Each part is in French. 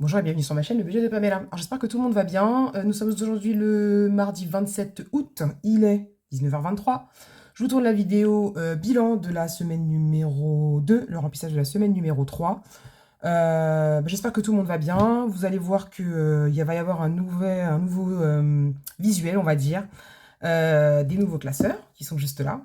Bonjour et bienvenue sur ma chaîne, le budget de Pamela. Alors j'espère que tout le monde va bien. Nous sommes aujourd'hui le mardi 27 août, il est 19h23. Je vous tourne la vidéo bilan de la semaine numéro 2, le remplissage de la semaine numéro 3. J'espère que tout le monde va bien. Vous allez voir qu'il va y avoir un nouveau visuel, on va dire, des nouveaux classeurs qui sont juste là.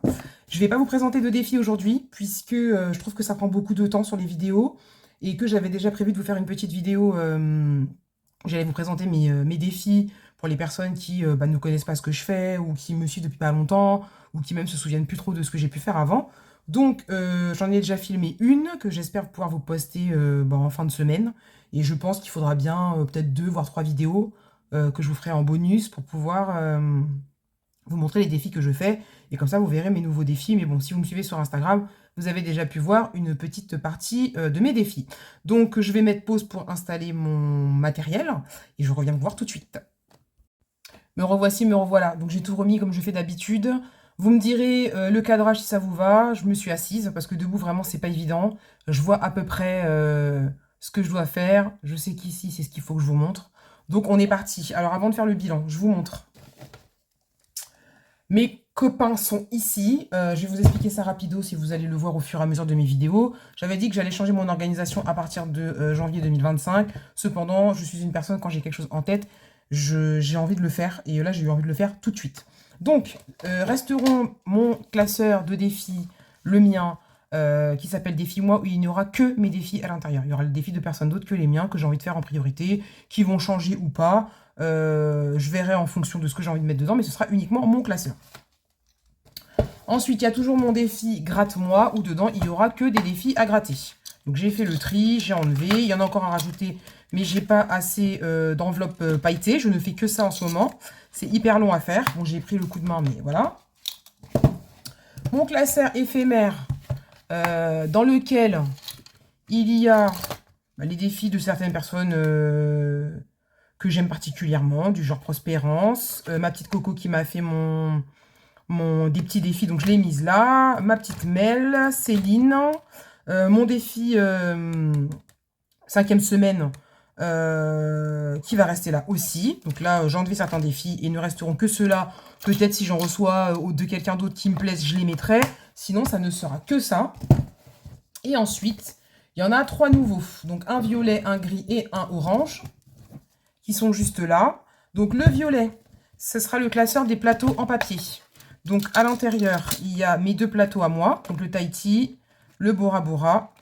Je ne vais pas vous présenter de défis aujourd'hui, puisque je trouve que ça prend beaucoup de temps sur les vidéos et que j'avais déjà prévu de vous faire une petite vidéo où j'allais vous présenter mes défis pour les personnes qui ne connaissent pas ce que je fais ou qui me suivent depuis pas longtemps ou qui même se souviennent plus trop de ce que j'ai pu faire avant. Donc j'en ai déjà filmé une que j'espère pouvoir vous poster en fin de semaine et je pense qu'il faudra bien peut-être 2 voire 3 vidéos que je vous ferai en bonus pour pouvoir vous montrer les défis que je fais et comme ça vous verrez mes nouveaux défis. Mais bon, si vous me suivez sur Instagram, vous avez déjà pu voir une petite partie de mes défis. Donc je vais mettre pause pour installer mon matériel et je reviens vous voir tout de suite. Me revoici, me revoilà. Donc j'ai tout remis comme je fais d'habitude. Vous me direz le cadrage si ça vous va. Je me suis assise parce que debout vraiment c'est pas évident. Je vois à peu près ce que je dois faire. Je sais qu'ici c'est ce qu'il faut que je vous montre. Donc on est parti. Alors avant de faire le bilan, je vous montre. Mes copains sont ici. Je vais vous expliquer ça rapido si vous allez le voir au fur et à mesure de mes vidéos. J'avais dit que j'allais changer mon organisation à partir de janvier 2025. Cependant, je suis une personne, quand j'ai quelque chose en tête, j'ai envie de le faire. Et là, j'ai eu envie de le faire tout de suite. Donc, resteront mon classeur de défis, le mien, qui s'appelle Défi Moi, où il n'y aura que mes défis à l'intérieur. Il y aura le défi de personne d'autre que les miens, que j'ai envie de faire en priorité, qui vont changer ou pas. Je verrai en fonction de ce que j'ai envie de mettre dedans, mais ce sera uniquement mon classeur. Ensuite, il y a toujours mon défi gratte-moi, où dedans, il n'y aura que des défis à gratter. Donc j'ai fait le tri, j'ai enlevé, il y en a encore à rajouter, mais j'ai pas assez d'enveloppe pailletée, je ne fais que ça en ce moment. C'est hyper long à faire, bon j'ai pris le coup de main, mais voilà. Mon classeur éphémère, dans lequel il y a les défis de certaines personnes que j'aime particulièrement, du genre Prospérance, ma petite Coco qui m'a fait des petits défis, donc je l'ai mise là, ma petite Mel, Céline, mon défi 5e semaine qui va rester là aussi. Donc là, j'ai enlevé certains défis et il ne resteront que ceux-là. Peut-être si j'en reçois de quelqu'un d'autre qui me plaise, je les mettrai. Sinon, ça ne sera que ça. Et ensuite, il y en a 3 nouveaux. Donc un violet, un gris et un orange qui sont juste là. Donc le violet, ce sera le classeur des plateaux en papier. Donc à l'intérieur, il y a mes 2 plateaux à moi. Donc le Tahiti, le Bora Bora.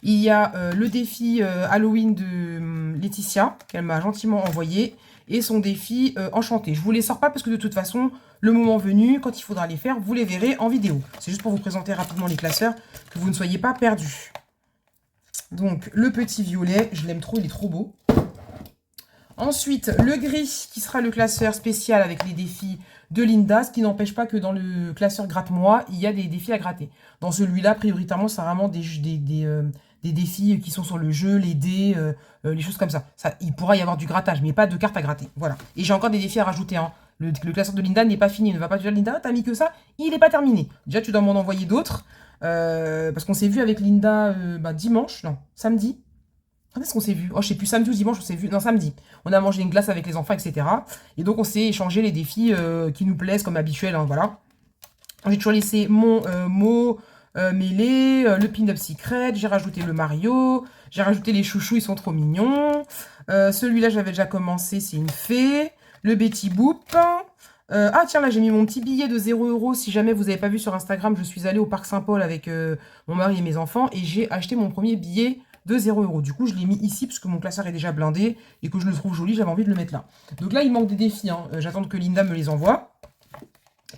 Il y a le défi Halloween de Laetitia, qu'elle m'a gentiment envoyé. Et son défi enchanté. Je ne vous les sors pas parce que de toute façon, le moment venu, quand il faudra les faire, vous les verrez en vidéo. C'est juste pour vous présenter rapidement les classeurs, que vous ne soyez pas perdus. Donc le petit violet, je l'aime trop, il est trop beau. Ensuite, le gris, qui sera le classeur spécial avec les défis de Linda, ce qui n'empêche pas que dans le classeur gratte-moi, il y a des défis à gratter. Dans celui-là, prioritairement, c'est vraiment des défis qui sont sur le jeu, les dés, les choses comme ça. Il pourra y avoir du grattage, mais pas de cartes à gratter. Voilà. Et j'ai encore des défis à rajouter. Hein. Le classeur de Linda n'est pas fini. Ne va pas te dire, Linda, t'as mis que ça, il n'est pas terminé. Déjà, tu dois m'en envoyer d'autres. Parce qu'on s'est vu avec Linda dimanche, non, samedi. Quand est-ce qu'on s'est vu? Oh, je sais plus, samedi ou dimanche, on s'est vu. Non, samedi. On a mangé une glace avec les enfants, etc. Et donc, on s'est échangé les défis qui nous plaisent, comme habituel. Hein, voilà. J'ai toujours laissé mon mot mêlé, le pin-up secret. J'ai rajouté le Mario. J'ai rajouté les chouchous, ils sont trop mignons. Celui-là, j'avais déjà commencé, c'est une fée. Le Betty Boop. Ah tiens, là j'ai mis mon petit billet de 0 €. Si jamais vous n'avez pas vu sur Instagram, je suis allée au Parc Saint-Paul avec mon mari et mes enfants. Et j'ai acheté mon premier billet de 0 €. Du coup, je l'ai mis ici parce que mon classeur est déjà blindé et que je le trouve joli, j'avais envie de le mettre là. Donc là, il manque des défis. Hein. J'attends que Linda me les envoie.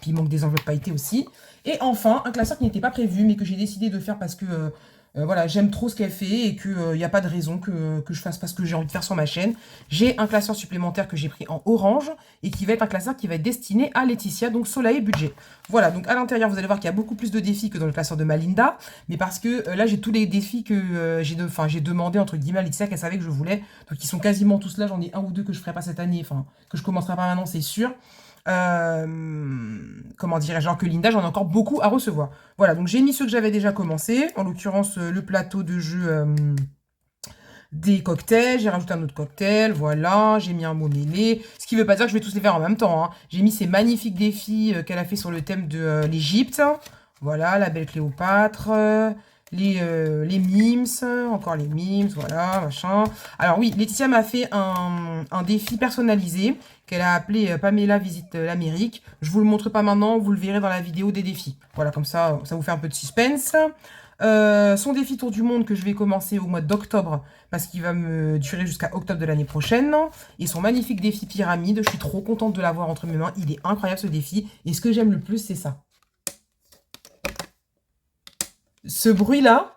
Puis il manque des enveloppes pailletées aussi. Et enfin, un classeur qui n'était pas prévu, mais que j'ai décidé de faire parce que voilà, j'aime trop ce qu'elle fait et qu'il n'y a pas de raison que je fasse pas ce que j'ai envie de faire sur ma chaîne. J'ai un classeur supplémentaire que j'ai pris en orange et qui va être un classeur qui va être destiné à Laetitia, donc soleil budget. Voilà, donc à l'intérieur, vous allez voir qu'il y a beaucoup plus de défis que dans le classeur de Malinda, mais parce que là, j'ai tous les défis que j'ai demandé, entre guillemets, à Laetitia, qu'elle savait que je voulais. Donc ils sont quasiment tous là, j'en ai un ou deux que je ferai pas cette année, enfin, que je commencerai pas maintenant, c'est sûr. Comment dirais-je, alors que Linda, j'en ai encore beaucoup à recevoir. Voilà, donc j'ai mis ceux que j'avais déjà commencé, en l'occurrence le plateau de jeu des cocktails, j'ai rajouté un autre cocktail, voilà, j'ai mis un mot mêlé, ce qui veut pas dire que je vais tous les faire en même temps, hein. J'ai mis ces magnifiques défis qu'elle a fait sur le thème de l'Égypte, voilà, la belle Cléopâtre, les mimes, encore les mimes, voilà, machin. Alors oui, Laetitia m'a fait un défi personnalisé qu'elle a appelé Pamela visite l'Amérique. Je vous le montre pas maintenant, vous le verrez dans la vidéo des défis. Voilà, comme ça vous fait un peu de suspense. Son défi tour du monde que je vais commencer au mois d'octobre parce qu'il va me durer jusqu'à octobre de l'année prochaine. Et son magnifique défi pyramide, je suis trop contente de l'avoir entre mes mains. Il est incroyable ce défi. Et ce que j'aime le plus, c'est ça. Ce bruit-là,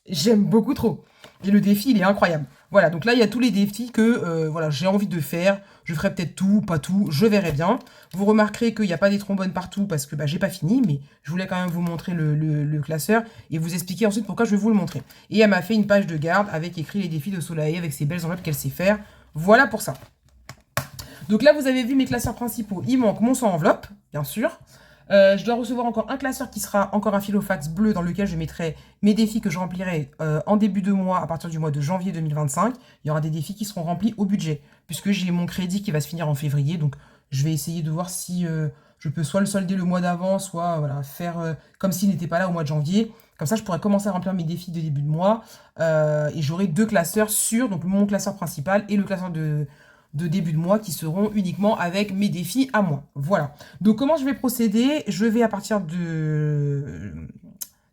j'aime beaucoup trop. Et le défi, il est incroyable. Voilà, donc là, il y a tous les défis que voilà, j'ai envie de faire. Je ferai peut-être tout, pas tout, je verrai bien. Vous remarquerez qu'il n'y a pas des trombones partout parce que j'ai pas fini, mais je voulais quand même vous montrer le classeur et vous expliquer ensuite pourquoi je vais vous le montrer. Et elle m'a fait une page de garde avec écrit les défis de Soleil avec ses belles enveloppes qu'elle sait faire. Voilà pour ça. Donc là, vous avez vu mes classeurs principaux. Il manque mon 100 enveloppe, bien sûr. Je dois recevoir encore un classeur qui sera encore un filofax bleu dans lequel je mettrai mes défis que je remplirai en début de mois à partir du mois de janvier 2025. Il y aura des défis qui seront remplis au budget puisque j'ai mon crédit qui va se finir en février. Donc je vais essayer de voir si je peux soit le solder le mois d'avant, soit voilà, faire comme s'il n'était pas là au mois de janvier. Comme ça, je pourrais commencer à remplir mes défis de début de mois et j'aurai deux classeurs sûrs, donc mon classeur principal et le classeur de début de mois qui seront uniquement avec mes défis à moi. Voilà. Donc, comment je vais procéder? Je vais, à partir de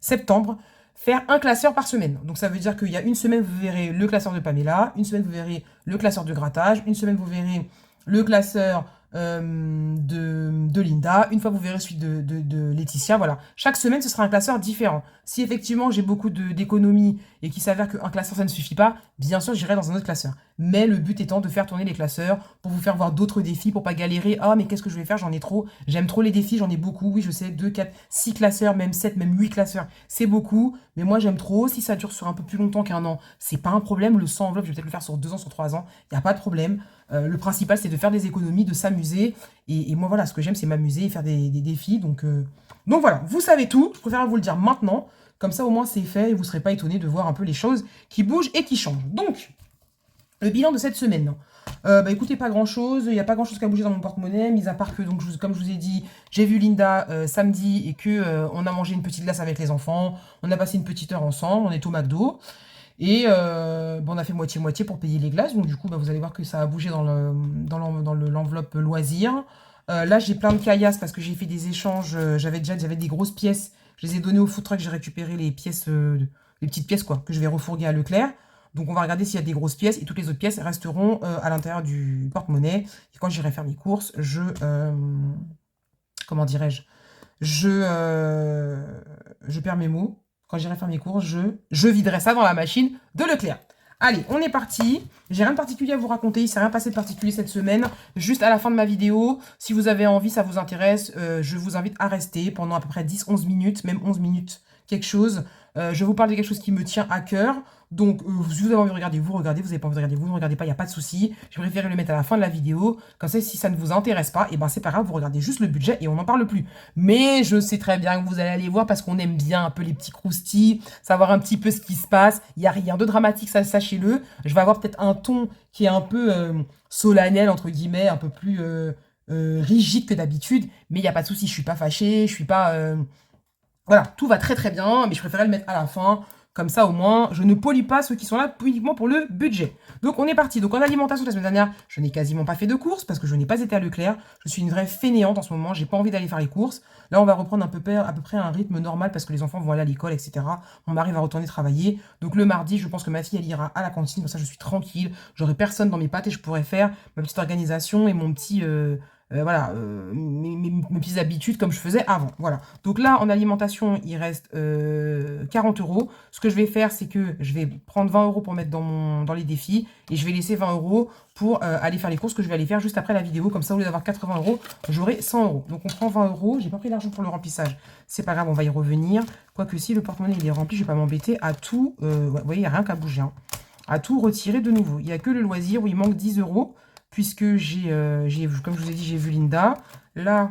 septembre, faire un classeur par semaine. Donc, ça veut dire qu'il y a une semaine, vous verrez le classeur de Pamela, une semaine, vous verrez le classeur de grattage, une semaine, vous verrez le classeur de Linda, une fois vous verrez celui de Laetitia, voilà. Chaque semaine, ce sera un classeur différent. Si effectivement j'ai beaucoup d'économies et qu'il s'avère qu'un classeur ça ne suffit pas, bien sûr j'irai dans un autre classeur. Mais le but étant de faire tourner les classeurs pour vous faire voir d'autres défis, pour pas galérer. Ah mais qu'est-ce que je vais faire? J'en ai trop. J'aime trop les défis, j'en ai beaucoup. Oui je sais, 2, 4, 6 classeurs, même 7, même 8 classeurs, c'est beaucoup. Mais moi j'aime trop. Si ça dure sur un peu plus longtemps qu'un an, c'est pas un problème. Le 100 enveloppe, je vais peut-être le faire sur 2 ans, sur 3 ans. Il n'y a pas de problème. Le principal, c'est de faire des économies, de s'amuser. Et moi, voilà, ce que j'aime, c'est m'amuser et faire des défis. Donc voilà, vous savez tout. Je préfère vous le dire maintenant. Comme ça, au moins, c'est fait et vous ne serez pas étonnés de voir un peu les choses qui bougent et qui changent. Donc, le bilan de cette semaine. Écoutez, pas grand-chose. Il n'y a pas grand-chose qui a bougé dans mon porte-monnaie, mis à part que, donc, comme je vous ai dit, j'ai vu Linda samedi et que on a mangé une petite glace avec les enfants. On a passé une petite heure ensemble. On est au McDo. Et on a fait moitié-moitié pour payer les glaces. Donc du coup, vous allez voir que ça a bougé dans l'enveloppe loisir. Là, j'ai plein de caillasses parce que j'ai fait des échanges. J'avais des grosses pièces. Je les ai données au food truck. J'ai récupéré les pièces, les petites pièces quoi, que je vais refourguer à Leclerc. Donc on va regarder s'il y a des grosses pièces. Et toutes les autres pièces resteront à l'intérieur du porte-monnaie. Et quand j'irai faire mes courses, comment dirais-je, je perds mes mots. Quand j'irai faire mes courses, je viderai ça dans la machine de Leclerc. Allez, on est parti. J'ai rien de particulier à vous raconter. Il ne s'est rien passé de particulier cette semaine. Juste à la fin de ma vidéo, si vous avez envie, ça vous intéresse, je vous invite à rester pendant à peu près 10-11 minutes, même 11 minutes, quelque chose. Je vous parle de quelque chose qui me tient à cœur. Donc, si vous avez envie de regarder, vous regardez. Vous n'avez pas envie de regarder, vous ne regardez pas, il n'y a pas de souci. J'ai préféré le mettre à la fin de la vidéo. Comme ça, si ça ne vous intéresse pas, et c'est pas grave, vous regardez juste le budget et on n'en parle plus. Mais je sais très bien que vous allez aller voir parce qu'on aime bien un peu les petits croustilles, savoir un petit peu ce qui se passe. Il n'y a rien de dramatique, ça, sachez-le. Je vais avoir peut-être un ton qui est un peu solennel, entre guillemets, un peu plus rigide que d'habitude. Mais il n'y a pas de souci, je ne suis pas fâchée, je suis pas... Voilà, tout va très très bien, mais je préférais le mettre à la fin. Comme ça, au moins, je ne pollue pas ceux qui sont là uniquement pour le budget. Donc, on est parti. Donc, en alimentation, la semaine dernière, je n'ai quasiment pas fait de courses parce que je n'ai pas été à Leclerc. Je suis une vraie fainéante en ce moment. J'ai pas envie d'aller faire les courses. Là, on va reprendre à peu près un rythme normal parce que les enfants vont aller à l'école, etc. Mon mari va retourner travailler. Donc, le mardi, je pense que ma fille, elle ira à la cantine. Comme ça, je suis tranquille. J'aurai personne dans mes pattes et je pourrai faire ma petite organisation et mon petit... mes petites habitudes comme je faisais avant. Voilà. Donc là, en alimentation, il reste 40 €. Ce que je vais faire, c'est que je vais prendre 20 € pour mettre dans les défis et je vais laisser 20 € pour aller faire les courses que je vais aller faire juste après la vidéo. Comme ça, au lieu d'avoir 80 €, j'aurai 100 €. Donc on prend 20 €. J'ai pas pris l'argent pour le remplissage. C'est pas grave, on va y revenir. Quoique si le porte-monnaie il est rempli, je vais pas m'embêter à tout... vous voyez, il n'y a rien qu'à bouger. Hein. À tout retirer de nouveau. Il n'y a que le loisir où il manque 10 €. Puisque j'ai, comme je vous ai dit, j'ai vu Linda. Là,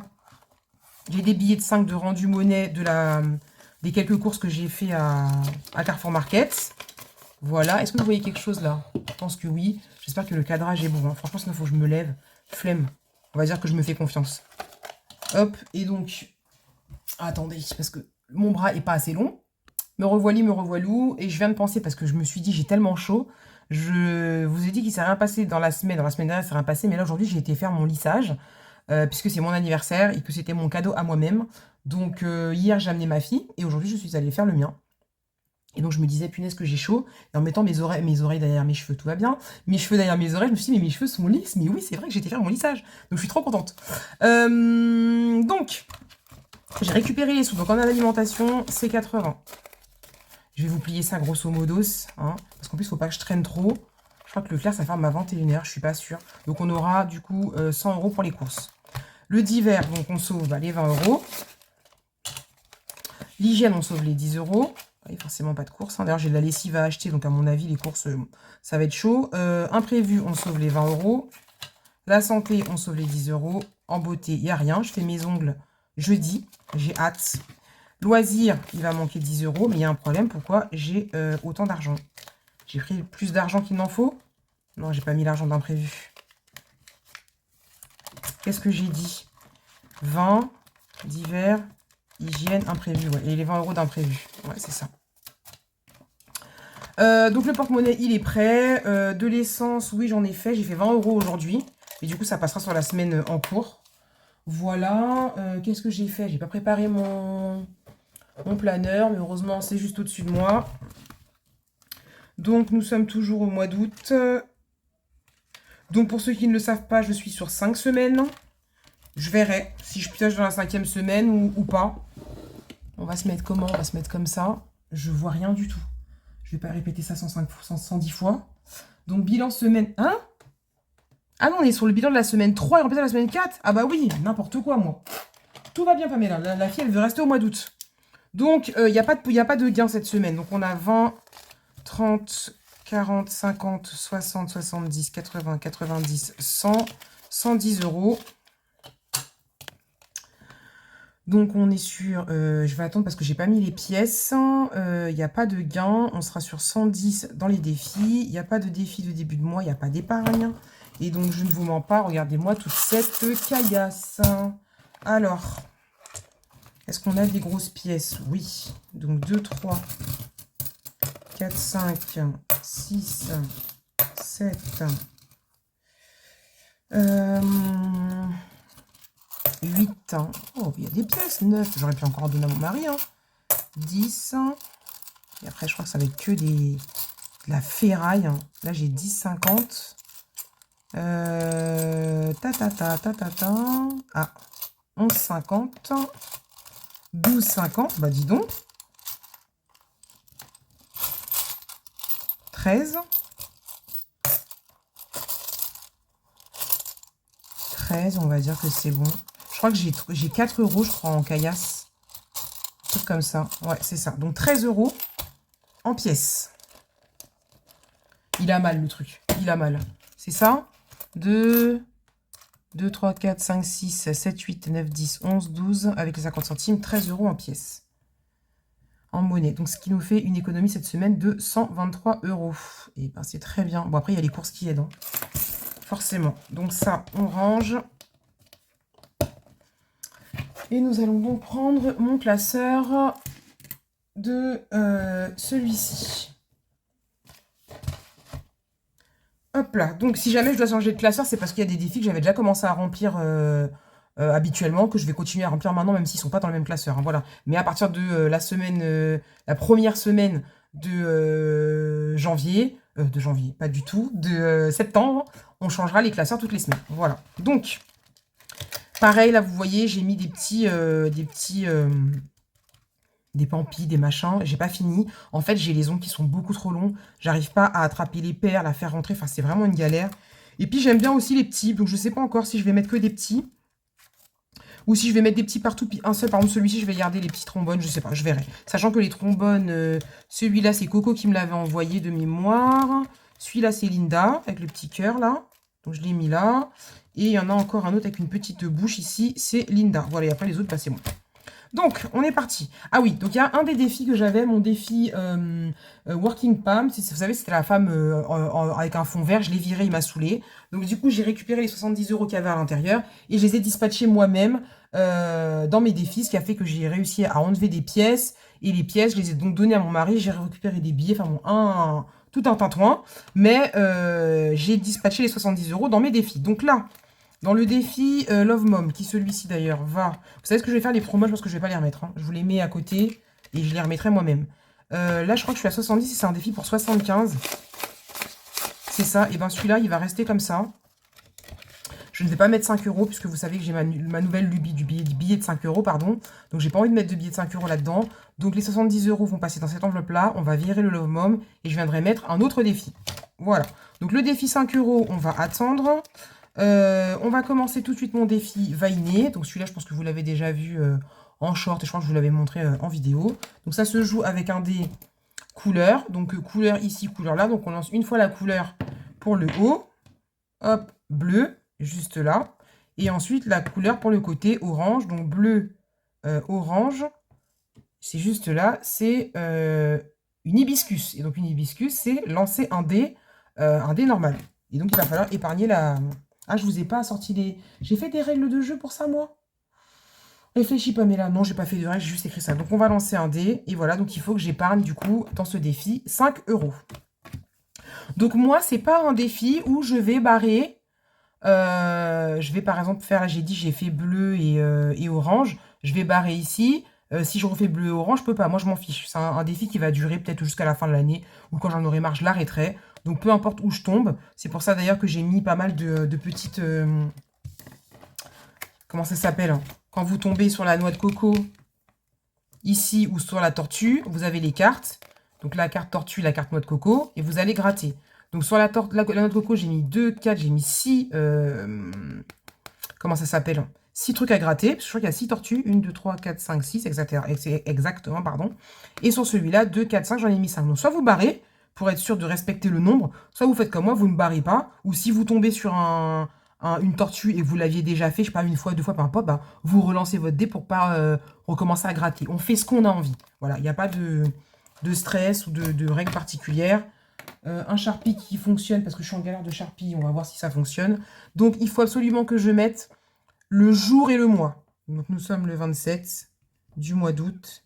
j'ai des billets de 5 de rendu monnaie des quelques courses que j'ai fait à Carrefour Market. Voilà. Est-ce que vous voyez quelque chose là? Je pense que oui. J'espère que le cadrage est bon. Hein. Franchement, sinon, il faut que je me lève. Flemme. On va dire que je me fais confiance. Hop. Et donc... Attendez, parce que mon bras est pas assez long. Me revoilà, me revoilou. Et je viens de penser, parce que je me suis dit, j'ai tellement chaud. Je vous ai dit qu'il ne s'est rien passé dans la semaine. Dans la semaine dernière, il s'est rien passé. Mais là, aujourd'hui, j'ai été faire mon lissage. Puisque c'est mon anniversaire et que c'était mon cadeau à moi-même. Donc, hier, j'ai amené ma fille. Et aujourd'hui, je suis allée faire le mien. Et donc, je me disais, punaise, que j'ai chaud. Et en mettant mes oreilles derrière mes cheveux, tout va bien. Mes cheveux derrière mes oreilles, je me suis dit, mais mes cheveux sont lisses. Mais oui, c'est vrai que j'ai été faire mon lissage. Donc, je suis trop contente. Donc, j'ai récupéré les sous. Donc, en alimentation, c'est 80. Je vais vous plier ça grosso modo. Hein, parce qu'en plus, il ne faut pas que je traîne trop. Je crois que le Leclerc, ça ferme à 21h. Je suis pas sûre. Donc, on aura du coup 100 € pour les courses. Le divers, donc on sauve les 20 €. L'hygiène, on sauve les 10 €. Oui, forcément pas de courses. Hein. D'ailleurs, j'ai de la lessive à acheter, donc à mon avis, les courses, ça va être chaud. Imprévu, on sauve les 20 €. La santé, on sauve les 10 €. En beauté, il n'y a rien. Je fais mes ongles jeudi. J'ai hâte. Loisirs, il va manquer 10 €, mais il y a un problème. Pourquoi j'ai autant d'argent? J'ai pris plus d'argent qu'il n'en faut? Non, j'ai pas mis l'argent d'imprévu. Qu'est-ce que j'ai dit? 20, divers, hygiène, imprévu. Ouais. Et les 20 € d'imprévu. Ouais, c'est ça. Donc le porte-monnaie, il est prêt. De l'essence, oui, j'en ai fait. J'ai fait 20 € aujourd'hui. Et du coup, ça passera sur la semaine en cours. Voilà. Qu'est-ce que j'ai fait? J'ai pas préparé mon planeur. Mais heureusement, c'est juste au-dessus de moi. Donc, nous sommes toujours au mois d'août. Donc, pour ceux qui ne le savent pas, je suis sur 5 semaines. Je verrai si je pioche dans la 5e semaine ou pas. On va se mettre comment? On va se mettre comme ça. Je vois rien du tout. Je vais pas répéter ça 110 fois. Donc, bilan semaine 1. Ah non, on est sur le bilan de la semaine 3 et on peut de la semaine 4. Ah bah oui, n'importe quoi, moi. Tout va bien, Pamela. La fille, elle veut rester au mois d'août. Donc, il n'y a pas de gain cette semaine. Donc, on a 20, 30, 40, 50, 60, 70, 80, 90, 100, 110 €. Donc, on est sur... je vais attendre parce que j'ai pas mis les pièces. Il n'y a pas de gain. On sera sur 110 dans les défis. Il n'y a pas de défi de début de mois. Il n'y a pas d'épargne. Et donc, je ne vous mens pas. Regardez-moi toute cette caillasse. Alors, est-ce qu'on a des grosses pièces? Oui. Donc, 2, 3, 4, 5, 6, 7... 8. Hein. Oh, il y a des pièces. 9. J'aurais pu encore en donner à mon mari. Hein. 10. Et après, je crois que ça va être que de la ferraille. Hein. Là, j'ai 10, 50. Ah, 11, 50. 12, 50. Bah, dis donc. 13. 13, on va dire que c'est bon. Je crois que j'ai 4 €, je crois, en caillasse. Un truc comme ça. Ouais, c'est ça. Donc 13 € en pièces. Il a mal, le truc. Il a mal. C'est ça. 2, 3, 4, 5, 6, 7, 8, 9, 10, 11, 12. Avec les 50 centimes, 13 € en pièces. En monnaie. Donc, ce qui nous fait une économie cette semaine de 123 €. Et ben, c'est très bien. Bon, après, il y a les courses qui aident. Hein. Forcément. Donc, ça, on range. Et nous allons donc prendre mon classeur de celui-ci. Hop là. Donc, si jamais je dois changer de classeur, c'est parce qu'il y a des défis que j'avais déjà commencé à remplir habituellement, que je vais continuer à remplir maintenant, même s'ils ne sont pas dans le même classeur. Hein, voilà. Mais à partir de la semaine, la première semaine de janvier, pas du tout, de septembre, on changera les classeurs toutes les semaines. Voilà. Donc, pareil, là, vous voyez, j'ai mis des pampis, des machins. J'ai pas fini. En fait, j'ai les ongles qui sont beaucoup trop longs. J'arrive pas à attraper les perles, à faire rentrer. Enfin, c'est vraiment une galère. Et puis, j'aime bien aussi les petits. Donc, je sais pas encore si je vais mettre que des petits. Ou si je vais mettre des petits partout. Puis un seul, par exemple, celui-ci, je vais garder les petits trombones. Je sais pas, je verrai. Sachant que les trombones, celui-là, c'est Coco qui me l'avait envoyé de mémoire. Celui-là, c'est Linda, avec le petit cœur, là. Donc, je l'ai mis là. Et il y en a encore un autre avec une petite bouche ici. C'est Linda. Voilà, et après, les autres, bah, c'est bon. Donc, on est parti. Ah oui, donc il y a un des défis que j'avais, mon défi Working Palm. Vous savez, c'était la femme avec un fond vert. Je l'ai viré, il m'a saoulé. Donc, du coup, j'ai récupéré les 70 € qu'il y avait à l'intérieur et je les ai dispatchés moi-même dans mes défis, ce qui a fait que j'ai réussi à enlever des pièces. Et les pièces, je les ai donc données à mon mari. J'ai récupéré des billets, enfin bon, tout un tintouin. Mais j'ai dispatché les 70 € dans mes défis. Donc là, dans le défi Love Mom, qui celui-ci d'ailleurs va... Vous savez ce que je vais faire, les promos, je pense que je vais pas les remettre. Hein. Je vous les mets à côté et je les remettrai moi-même. Là, je crois que je suis à 70 et c'est un défi pour 75. C'est ça. Et bien celui-là, il va rester comme ça. Je ne vais pas mettre 5 € puisque vous savez que j'ai ma nouvelle lubie du billet de 5 €, pardon. Donc j'ai pas envie de mettre de billet de 5 € là-dedans. Donc les 70 € vont passer dans cette enveloppe-là. On va virer le Love Mom et je viendrai mettre un autre défi. Voilà. Donc le défi 5 €, on va attendre. On va commencer tout de suite mon défi Vainé. Donc celui-là, je pense que vous l'avez déjà vu en short et je crois que je vous l'avais montré en vidéo. Donc ça se joue avec un dé couleur. Donc couleur ici, couleur là. Donc on lance une fois la couleur pour le haut. Hop, bleu, juste là. Et ensuite la couleur pour le côté orange. Donc bleu, orange. C'est juste là. C'est une hibiscus. Et donc une hibiscus, c'est lancer un dé normal. Et donc il va falloir épargner la... Ah, je vous ai pas sorti les... J'ai fait des règles de jeu pour ça, moi? Réfléchis, Pamela. Non, j'ai pas fait de règles, j'ai juste écrit ça. Donc, on va lancer un dé. Et voilà, donc il faut que j'épargne, du coup, dans ce défi, 5 €. Donc, moi, c'est pas un défi où je vais barrer. Je vais, par exemple, faire... J'ai dit, j'ai fait bleu et orange. Je vais barrer ici. Si je refais bleu et orange, je peux pas. Moi, je m'en fiche. C'est un défi qui va durer peut-être jusqu'à la fin de l'année. Ou quand j'en aurai marre, je l'arrêterai. Donc, peu importe où je tombe. C'est pour ça, d'ailleurs, que j'ai mis pas mal de petites... comment ça s'appelle, hein? Quand vous tombez sur la noix de coco, ici, ou sur la tortue, vous avez les cartes. Donc, la carte tortue, la carte noix de coco. Et vous allez gratter. Donc, sur la noix de coco, j'ai mis 2, 4, j'ai mis 6... comment ça s'appelle? 6 trucs à gratter, parce que je crois qu'il y a 6 tortues, 1, 2, 3, 4, 5, 6, exactement, pardon. Et sur celui-là, 2, 4, 5, j'en ai mis 5. Donc soit vous barrez, pour être sûr de respecter le nombre, soit vous faites comme moi, vous ne barrez pas, ou si vous tombez sur une tortue et que vous l'aviez déjà fait, je sais pas, une fois, deux fois, peu importe, bah, vous relancez votre dé pour pas recommencer à gratter. On fait ce qu'on a envie. Voilà, il n'y a pas de stress ou de règles particulières. Un Sharpie qui fonctionne, parce que je suis en galère de Sharpie, on va voir si ça fonctionne. Donc, il faut absolument que je mette le jour et le mois. Donc, nous sommes le 27 du mois d'août.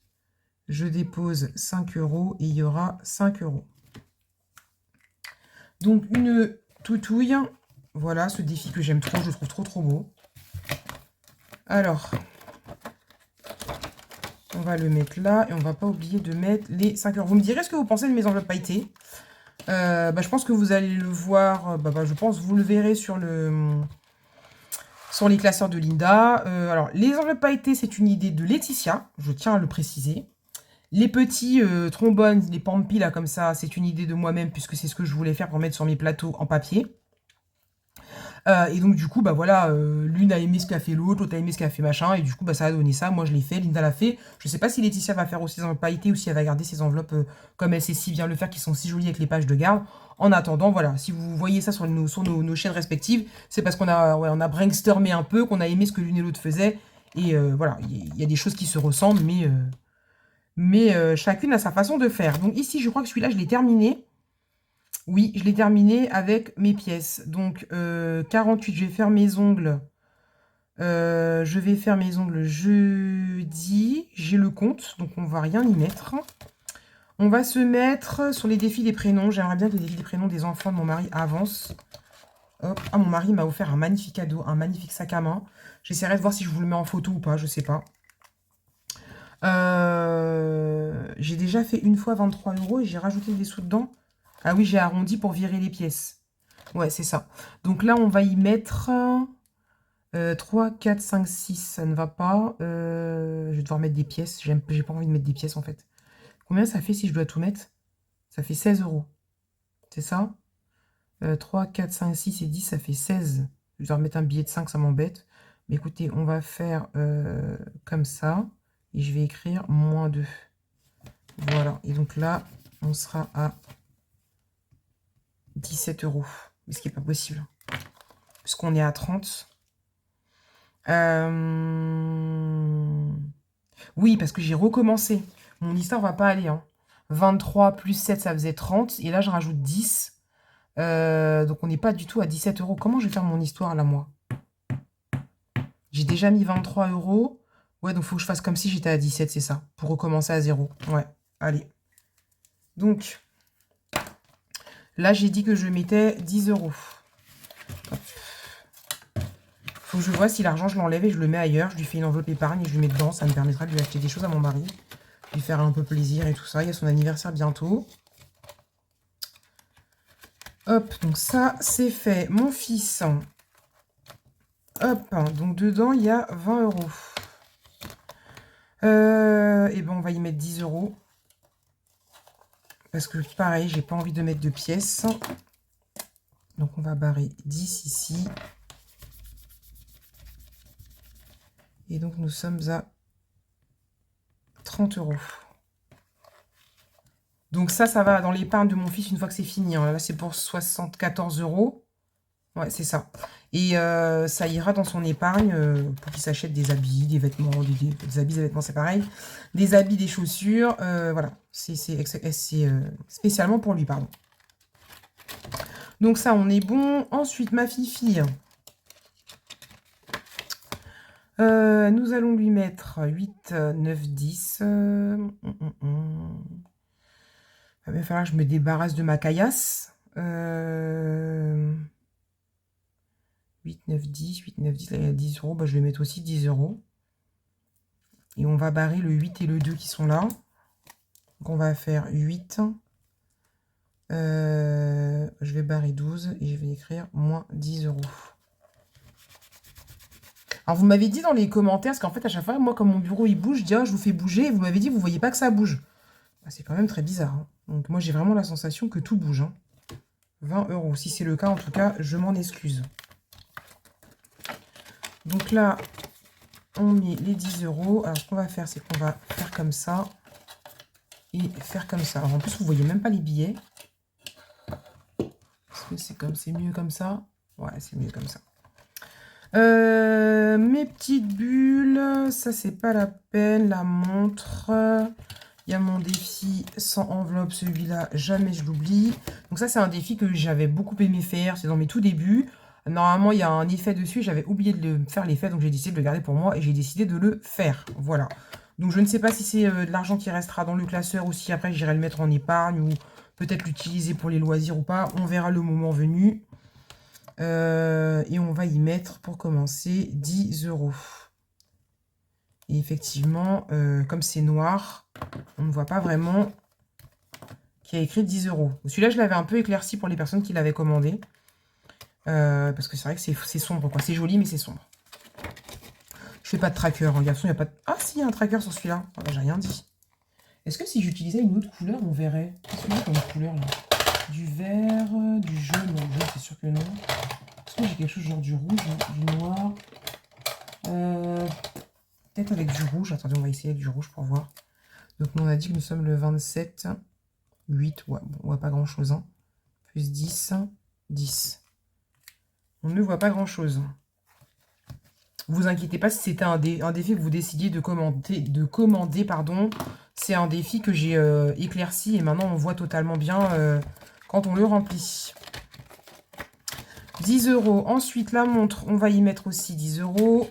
Je dépose 5 € et il y aura 5 €. Donc, une toutouille. Voilà, ce défi que j'aime trop, je le trouve trop trop beau. Alors, on va le mettre là et on va pas oublier de mettre les 5 €. Vous me direz ce que vous pensez de mes enveloppes pailletées. Je pense que vous allez le voir, je pense que vous le verrez sur les classeurs de Linda. Alors, les enveloppes pailletées, c'est une idée de Laetitia, je tiens à le préciser. Les petits trombones, les pampis là comme ça, c'est une idée de moi-même puisque c'est ce que je voulais faire pour mettre sur mes plateaux en papier. Et donc du coup, voilà, l'une a aimé ce qu'a fait l'autre, l'autre a aimé ce qu'a fait machin, et du coup, ça a donné ça. Moi, je l'ai fait, Linda l'a fait. Je sais pas si Laetitia va faire aussi ses enveloppes pailletées ou si elle va garder ses enveloppes comme elle sait si bien le faire, qui sont si jolies avec les pages de garde. En attendant, voilà, si vous voyez ça sur nos chaînes respectives, c'est parce qu'on a, on a brainstormé un peu, qu'on a aimé ce que l'une et l'autre faisaient. Et voilà, il y a des choses qui se ressemblent, mais chacune a sa façon de faire. Donc ici, je crois que celui-là, je l'ai terminé. Oui, je l'ai terminé avec mes pièces. Donc, 48, je vais faire mes ongles. Jeudi. J'ai le compte, donc on va rien y mettre. On va se mettre sur les défis des prénoms. J'aimerais bien que les défis des prénoms des enfants de mon mari avancent. Hop. Ah, mon mari m'a offert un magnifique cadeau, un magnifique sac à main. J'essaierai de voir si je vous le mets en photo ou pas, je sais pas. J'ai déjà fait une fois 23 € et j'ai rajouté des sous dedans. Ah oui, j'ai arrondi pour virer les pièces. Ouais, c'est ça. Donc là, on va y mettre 3, 4, 5, 6. Ça ne va pas. Je vais devoir mettre des pièces. J'ai pas envie de mettre des pièces, en fait. Combien ça fait si je dois tout mettre? Ça fait 16 €. C'est ça 3, 4, 5, 6 et 10, ça fait 16. Je vais devoir mettre un billet de 5, ça m'embête. Mais écoutez, on va faire comme ça. Et je vais écrire -2. Voilà. Et donc là, on sera à 17 €. Mais ce qui n'est pas possible. Puisqu'on est à 30. Oui, parce que j'ai recommencé. Mon histoire va pas aller, hein. 23 plus 7, ça faisait 30. Et là, je rajoute 10. Donc, on n'est pas du tout à 17 euros. Comment je vais faire mon histoire, là, moi? J'ai déjà mis 23 euros. Ouais, donc, il faut que je fasse comme si j'étais à 17, c'est ça. Pour recommencer à 0. Ouais, allez. Donc, là, j'ai dit que je mettais 10 euros. Faut que je vois si l'argent, je l'enlève et je le mets ailleurs. Je lui fais une enveloppe épargne et je lui mets dedans. Ça me permettra de lui acheter des choses à mon mari. Lui faire un peu plaisir et tout ça. Il y a son anniversaire bientôt. Hop, donc ça, c'est fait. Mon fils. Hop, donc dedans, il y a 20 euros. Et ben, on va y mettre 10 euros. Parce que, pareil, j'ai pas envie de mettre de pièces. Donc, on va barrer 10 ici. Et donc, nous sommes à 30 euros. Donc ça va dans l'épargne de mon fils une fois que c'est fini. Hein. Là, c'est pour 74 euros. Ouais, c'est ça. Et ça ira dans son épargne pour qu'il s'achète des habits, des vêtements, des habits, des vêtements, c'est pareil. Des habits, des chaussures. Voilà. C'est spécialement pour lui, pardon. Donc ça, on est bon. Ensuite, ma fille. Nous allons lui mettre 8, 9, 10. Il va falloir que je me débarrasse de ma caillasse. 8, 9, 10, 8, 9, 10, là il y a 10 euros. Bah, je vais mettre aussi 10 euros. Et on va barrer le 8 et le 2 qui sont là. Donc on va faire 8. Je vais barrer 12 et je vais écrire moins 10 euros. Alors vous m'avez dit dans les commentaires, parce qu'en fait à chaque fois, moi comme mon bureau il bouge, je dis ah, je vous fais bouger. Et vous m'avez dit vous voyez pas que ça bouge. Bah, c'est quand même très bizarre. Hein. Donc moi j'ai vraiment la sensation que tout bouge. Hein. 20 euros. Si c'est le cas, en tout cas, je m'en excuse. Donc là, on met les 10 euros. Alors, ce qu'on va faire, c'est qu'on va faire comme ça. Et faire comme ça. Alors, en plus, vous voyez même pas les billets. Est-ce que c'est mieux comme ça? Ouais, c'est mieux comme ça. Mes petites bulles, ça, c'est pas la peine. La montre. Il y a mon défi sans enveloppe, celui-là, jamais je l'oublie. Donc ça, c'est un défi que j'avais beaucoup aimé faire. C'est dans mes tout débuts. Normalement, il y a un effet dessus. J'avais oublié de faire l'effet, donc j'ai décidé de le garder pour moi et j'ai décidé de le faire. Voilà. Donc je ne sais pas si c'est de l'argent qui restera dans le classeur ou si après j'irai le mettre en épargne ou peut-être l'utiliser pour les loisirs ou pas. On verra le moment venu. Et on va y mettre, pour commencer, 10 euros. Et effectivement, comme c'est noir, on ne voit pas vraiment qu'il y a écrit 10 euros. Celui-là, je l'avais un peu éclairci pour les personnes qui l'avaient commandé. Parce que c'est vrai que c'est sombre, quoi. C'est joli, mais c'est sombre. Je fais pas de tracker, hein, garçon. Il y a pas de... Ah, si, il y a un tracker sur celui-là. Ah, bah, j'ai rien dit. Est-ce que si j'utilisais une autre couleur, on verrait? Qu'est-ce qu'il y a comme couleur, là? Du vert, du jaune. Non, jaune, c'est sûr que non. Est-ce que j'ai quelque chose genre du rouge, du noir? Peut-être avec du rouge. Attendez, on va essayer avec du rouge pour voir. Donc, on a dit que nous sommes le 27, 8. Ouais, bon, on voit pas grand-chose. Hein. Plus 10, 10. On ne voit pas grand-chose. Vous inquiétez pas si c'était un défi que vous décidiez de commander, pardon. C'est un défi que j'ai éclairci et maintenant on voit totalement bien quand on le remplit. 10 euros. Ensuite, la montre, on va y mettre aussi 10 euros.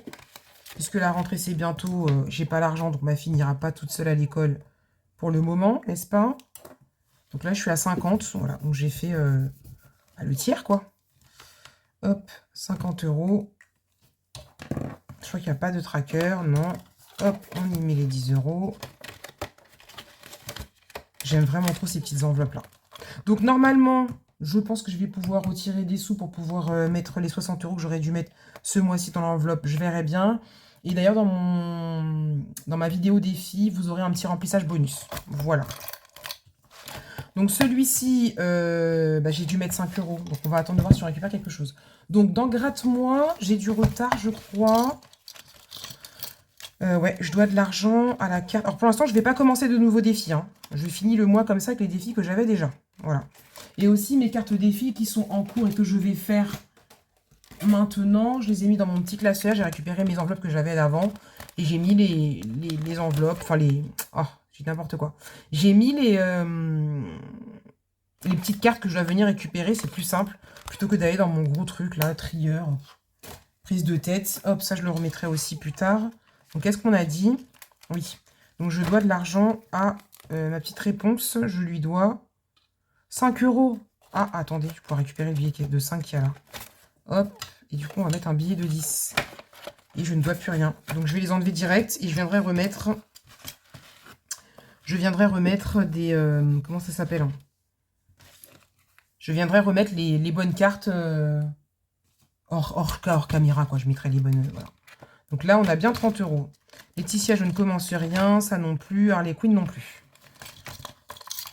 Puisque la rentrée, c'est bientôt. J'ai pas l'argent, donc ma fille n'ira pas toute seule à l'école pour le moment, n'est-ce pas? Donc là, je suis à 50. Voilà, donc j'ai fait le tiers, quoi. Hop, 50 euros. Je crois qu'il n'y a pas de tracker, non. Hop, on y met les 10 euros. J'aime vraiment trop ces petites enveloppes-là. Donc normalement, je pense que je vais pouvoir retirer des sous pour pouvoir mettre les 60 euros que j'aurais dû mettre ce mois-ci dans l'enveloppe. Je verrai bien. Et d'ailleurs, dans ma vidéo défi, vous aurez un petit remplissage bonus. Voilà. Donc celui-ci, j'ai dû mettre 5 euros. Donc on va attendre de voir si on récupère quelque chose. Donc dans Gratte-moi, j'ai du retard, je crois. Ouais, je dois de l'argent à la carte. Alors pour l'instant, je ne vais pas commencer de nouveaux défis. Hein. Je finis le mois comme ça avec les défis que j'avais déjà. Voilà. Et aussi mes cartes défis qui sont en cours et que je vais faire maintenant. Je les ai mis dans mon petit classeur. J'ai récupéré mes enveloppes que j'avais d'avant. Et j'ai mis les enveloppes, enfin les... Oh, j'ai n'importe quoi. J'ai mis les petites cartes que je dois venir récupérer, c'est plus simple. Plutôt que d'aller dans mon gros truc là, trieur, prise de tête. Hop, ça je le remettrai aussi plus tard. Donc qu'est-ce qu'on a dit? Oui. Donc je dois de l'argent à ma petite réponse. Je lui dois 5 euros. Ah, attendez, je pourrais récupérer le billet de 5 qu'il y a là. Hop, et du coup on va mettre un billet de 10. Et je ne dois plus rien. Donc je vais les enlever direct et je viendrai remettre... des... comment ça s'appelle, hein? Je viendrai remettre les bonnes cartes hors caméra, quoi. Je mettrai les bonnes... voilà. Donc là, on a bien 30 euros. Laetitia, je ne commence rien. Ça non plus. Harley Quinn non plus.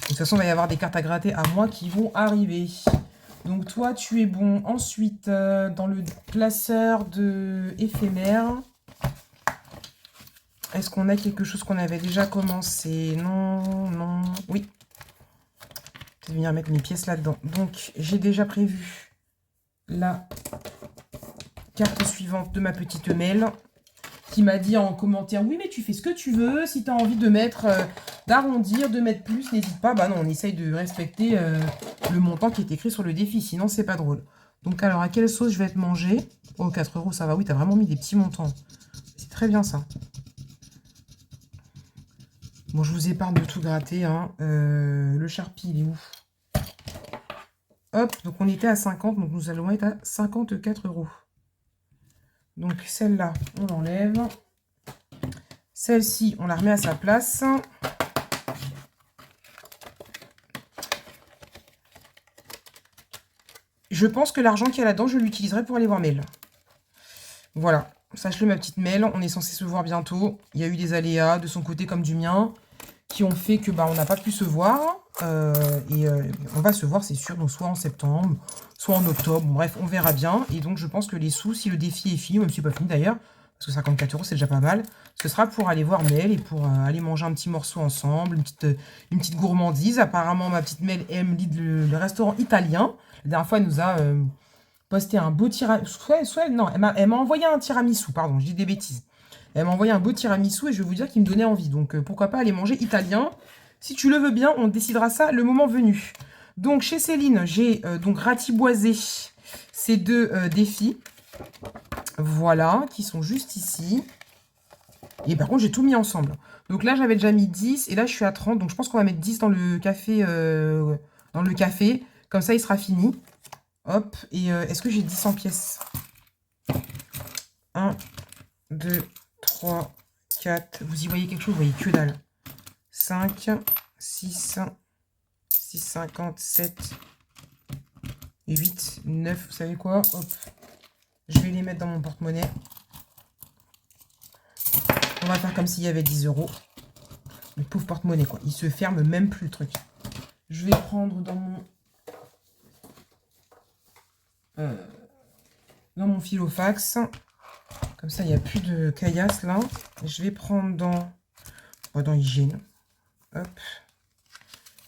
De toute façon, il va y avoir des cartes à gratter à moi qui vont arriver. Donc toi, tu es bon. Ensuite, dans le classeur de éphémère, est-ce qu'on a quelque chose qu'on avait déjà commencé? Non, non, oui. Je vais venir mettre mes pièces là-dedans. Donc, j'ai déjà prévu la carte suivante de ma petite Mel, qui m'a dit en commentaire, oui, mais tu fais ce que tu veux. Si tu as envie de mettre, d'arrondir, de mettre plus, n'hésite pas. Bah non, on essaye de respecter le montant qui est écrit sur le défi, sinon c'est pas drôle. Donc, alors, à quelle sauce je vais être mangée? Oh, 4 euros, ça va. Oui, tu as vraiment mis des petits montants. C'est très bien ça. Bon, je vous épargne de tout gratter. Hein. Le Sharpie, il est où? Hop, donc on était à 50, donc nous allons être à 54 euros. Donc celle-là, on l'enlève. Celle-ci, on la remet à sa place. Je pense que l'argent qu'il y a là-dedans, je l'utiliserai pour aller voir Mel. Voilà, sache-le ma petite Mel, on est censé se voir bientôt. Il y a eu des aléas de son côté comme du mien qui ont fait que on n'a pas pu se voir. On va se voir, c'est sûr, donc soit en septembre, soit en octobre. Bon, bref, on verra bien. Et donc, je pense que les sous, si le défi est fini, même si c'est pas fini d'ailleurs, parce que 54 euros, c'est déjà pas mal, ce sera pour aller voir Mel et pour aller manger un petit morceau ensemble, une petite gourmandise. Apparemment, ma petite Mel aime le restaurant italien. La dernière fois, elle nous a posté un beau tiramisu. Non, elle m'a envoyé un tiramisu, pardon, je dis des bêtises. Elle m'a envoyé un beau tiramisu et je vais vous dire qu'il me donnait envie. Donc, pourquoi pas aller manger italien? Si tu le veux bien, on décidera ça le moment venu. Donc, chez Céline, j'ai donc ratiboisé ces deux défis. Voilà, qui sont juste ici. Et par contre, j'ai tout mis ensemble. Donc là, j'avais déjà mis 10 et là, je suis à 30. Donc, je pense qu'on va mettre 10 dans le café. Comme ça, il sera fini. Hop. Et est-ce que j'ai 10 en pièces? 1, 2, 3, 4. Vous y voyez quelque chose? Vous voyez que dalle. 5, 6, 50, 7, 8, 9. Vous savez quoi? Hop. Je vais les mettre dans mon porte-monnaie. On va faire comme s'il y avait 10 euros. Le pauvre porte-monnaie, quoi. Il se ferme même plus, le truc. Je vais prendre dans mon filofax. Comme ça, il n'y a plus de caillasse, là. Je vais prendre dans hygiène. Hop.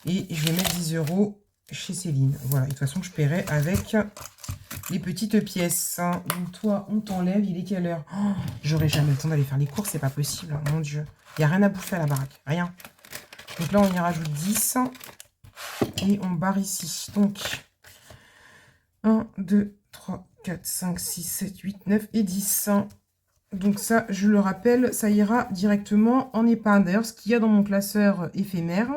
Et je vais mettre 10 euros chez Céline. Voilà. Et de toute façon, je paierai avec les petites pièces. Donc, toi, on t'enlève. Il est quelle heure? Oh, j'aurai jamais le temps d'aller faire les courses. C'est pas possible. Hein, mon Dieu. Il n'y a rien à bouffer à la baraque. Rien. Donc là, on y rajoute 10. Et on barre ici. Donc, 1, 2, 3, 4, 5, 6, 7, 8, 9 et 10. Donc ça, je le rappelle, ça ira directement en épargne. D'ailleurs, ce qu'il y a dans mon classeur éphémère,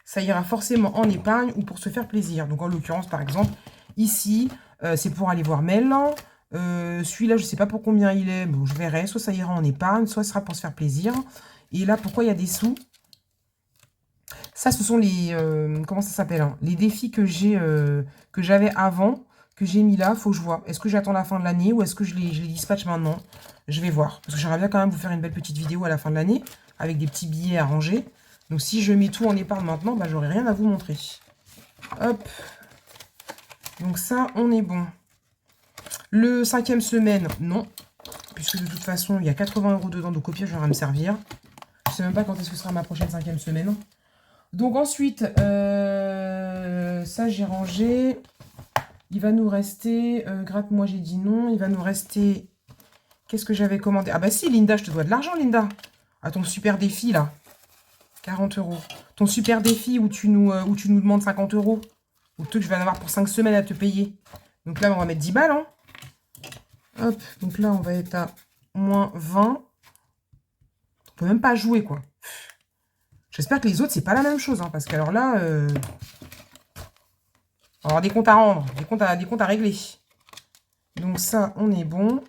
ça ira forcément en épargne ou pour se faire plaisir. Donc en l'occurrence, par exemple, ici, c'est pour aller voir Mel. Celui-là, je ne sais pas pour combien il est. Bon, je verrai. Soit ça ira en épargne, soit ce sera pour se faire plaisir. Et là, pourquoi il y a des sous? Ça, ce sont les... comment ça s'appelle, hein, les défis que j'avais avant, que j'ai mis là. Faut que je vois. Est-ce que j'attends la fin de l'année ou est-ce que je les dispatche maintenant? Je vais voir. Parce que j'aimerais bien quand même vous faire une belle petite vidéo à la fin de l'année, avec des petits billets à ranger. Donc si je mets tout en épargne maintenant, j'aurai rien à vous montrer. Hop. Donc ça, on est bon. Le 5e semaine, non. Puisque de toute façon, il y a 80 euros dedans, donc au pire, j'aurai à me servir. Je sais même pas quand est-ce que sera ma prochaine 5e semaine. Donc ensuite, ça j'ai rangé. Il va nous rester, gratte-moi j'ai dit non, il va nous rester Qu'est-ce que j'avais commandé? Ah bah si, Linda, je te dois de l'argent, Linda. À ton super défi, là. 40 euros. Ton super défi où tu nous demandes 50 euros. Ou que je vais en avoir pour 5 semaines à te payer. Donc là, on va mettre 10 balles. Hein. Hop, donc là, on va être à moins 20. On peut même pas jouer, quoi. J'espère que les autres, c'est pas la même chose. Hein, parce qu'alors là, on va avoir des comptes à rendre. Des comptes à régler. Donc ça, on est bon.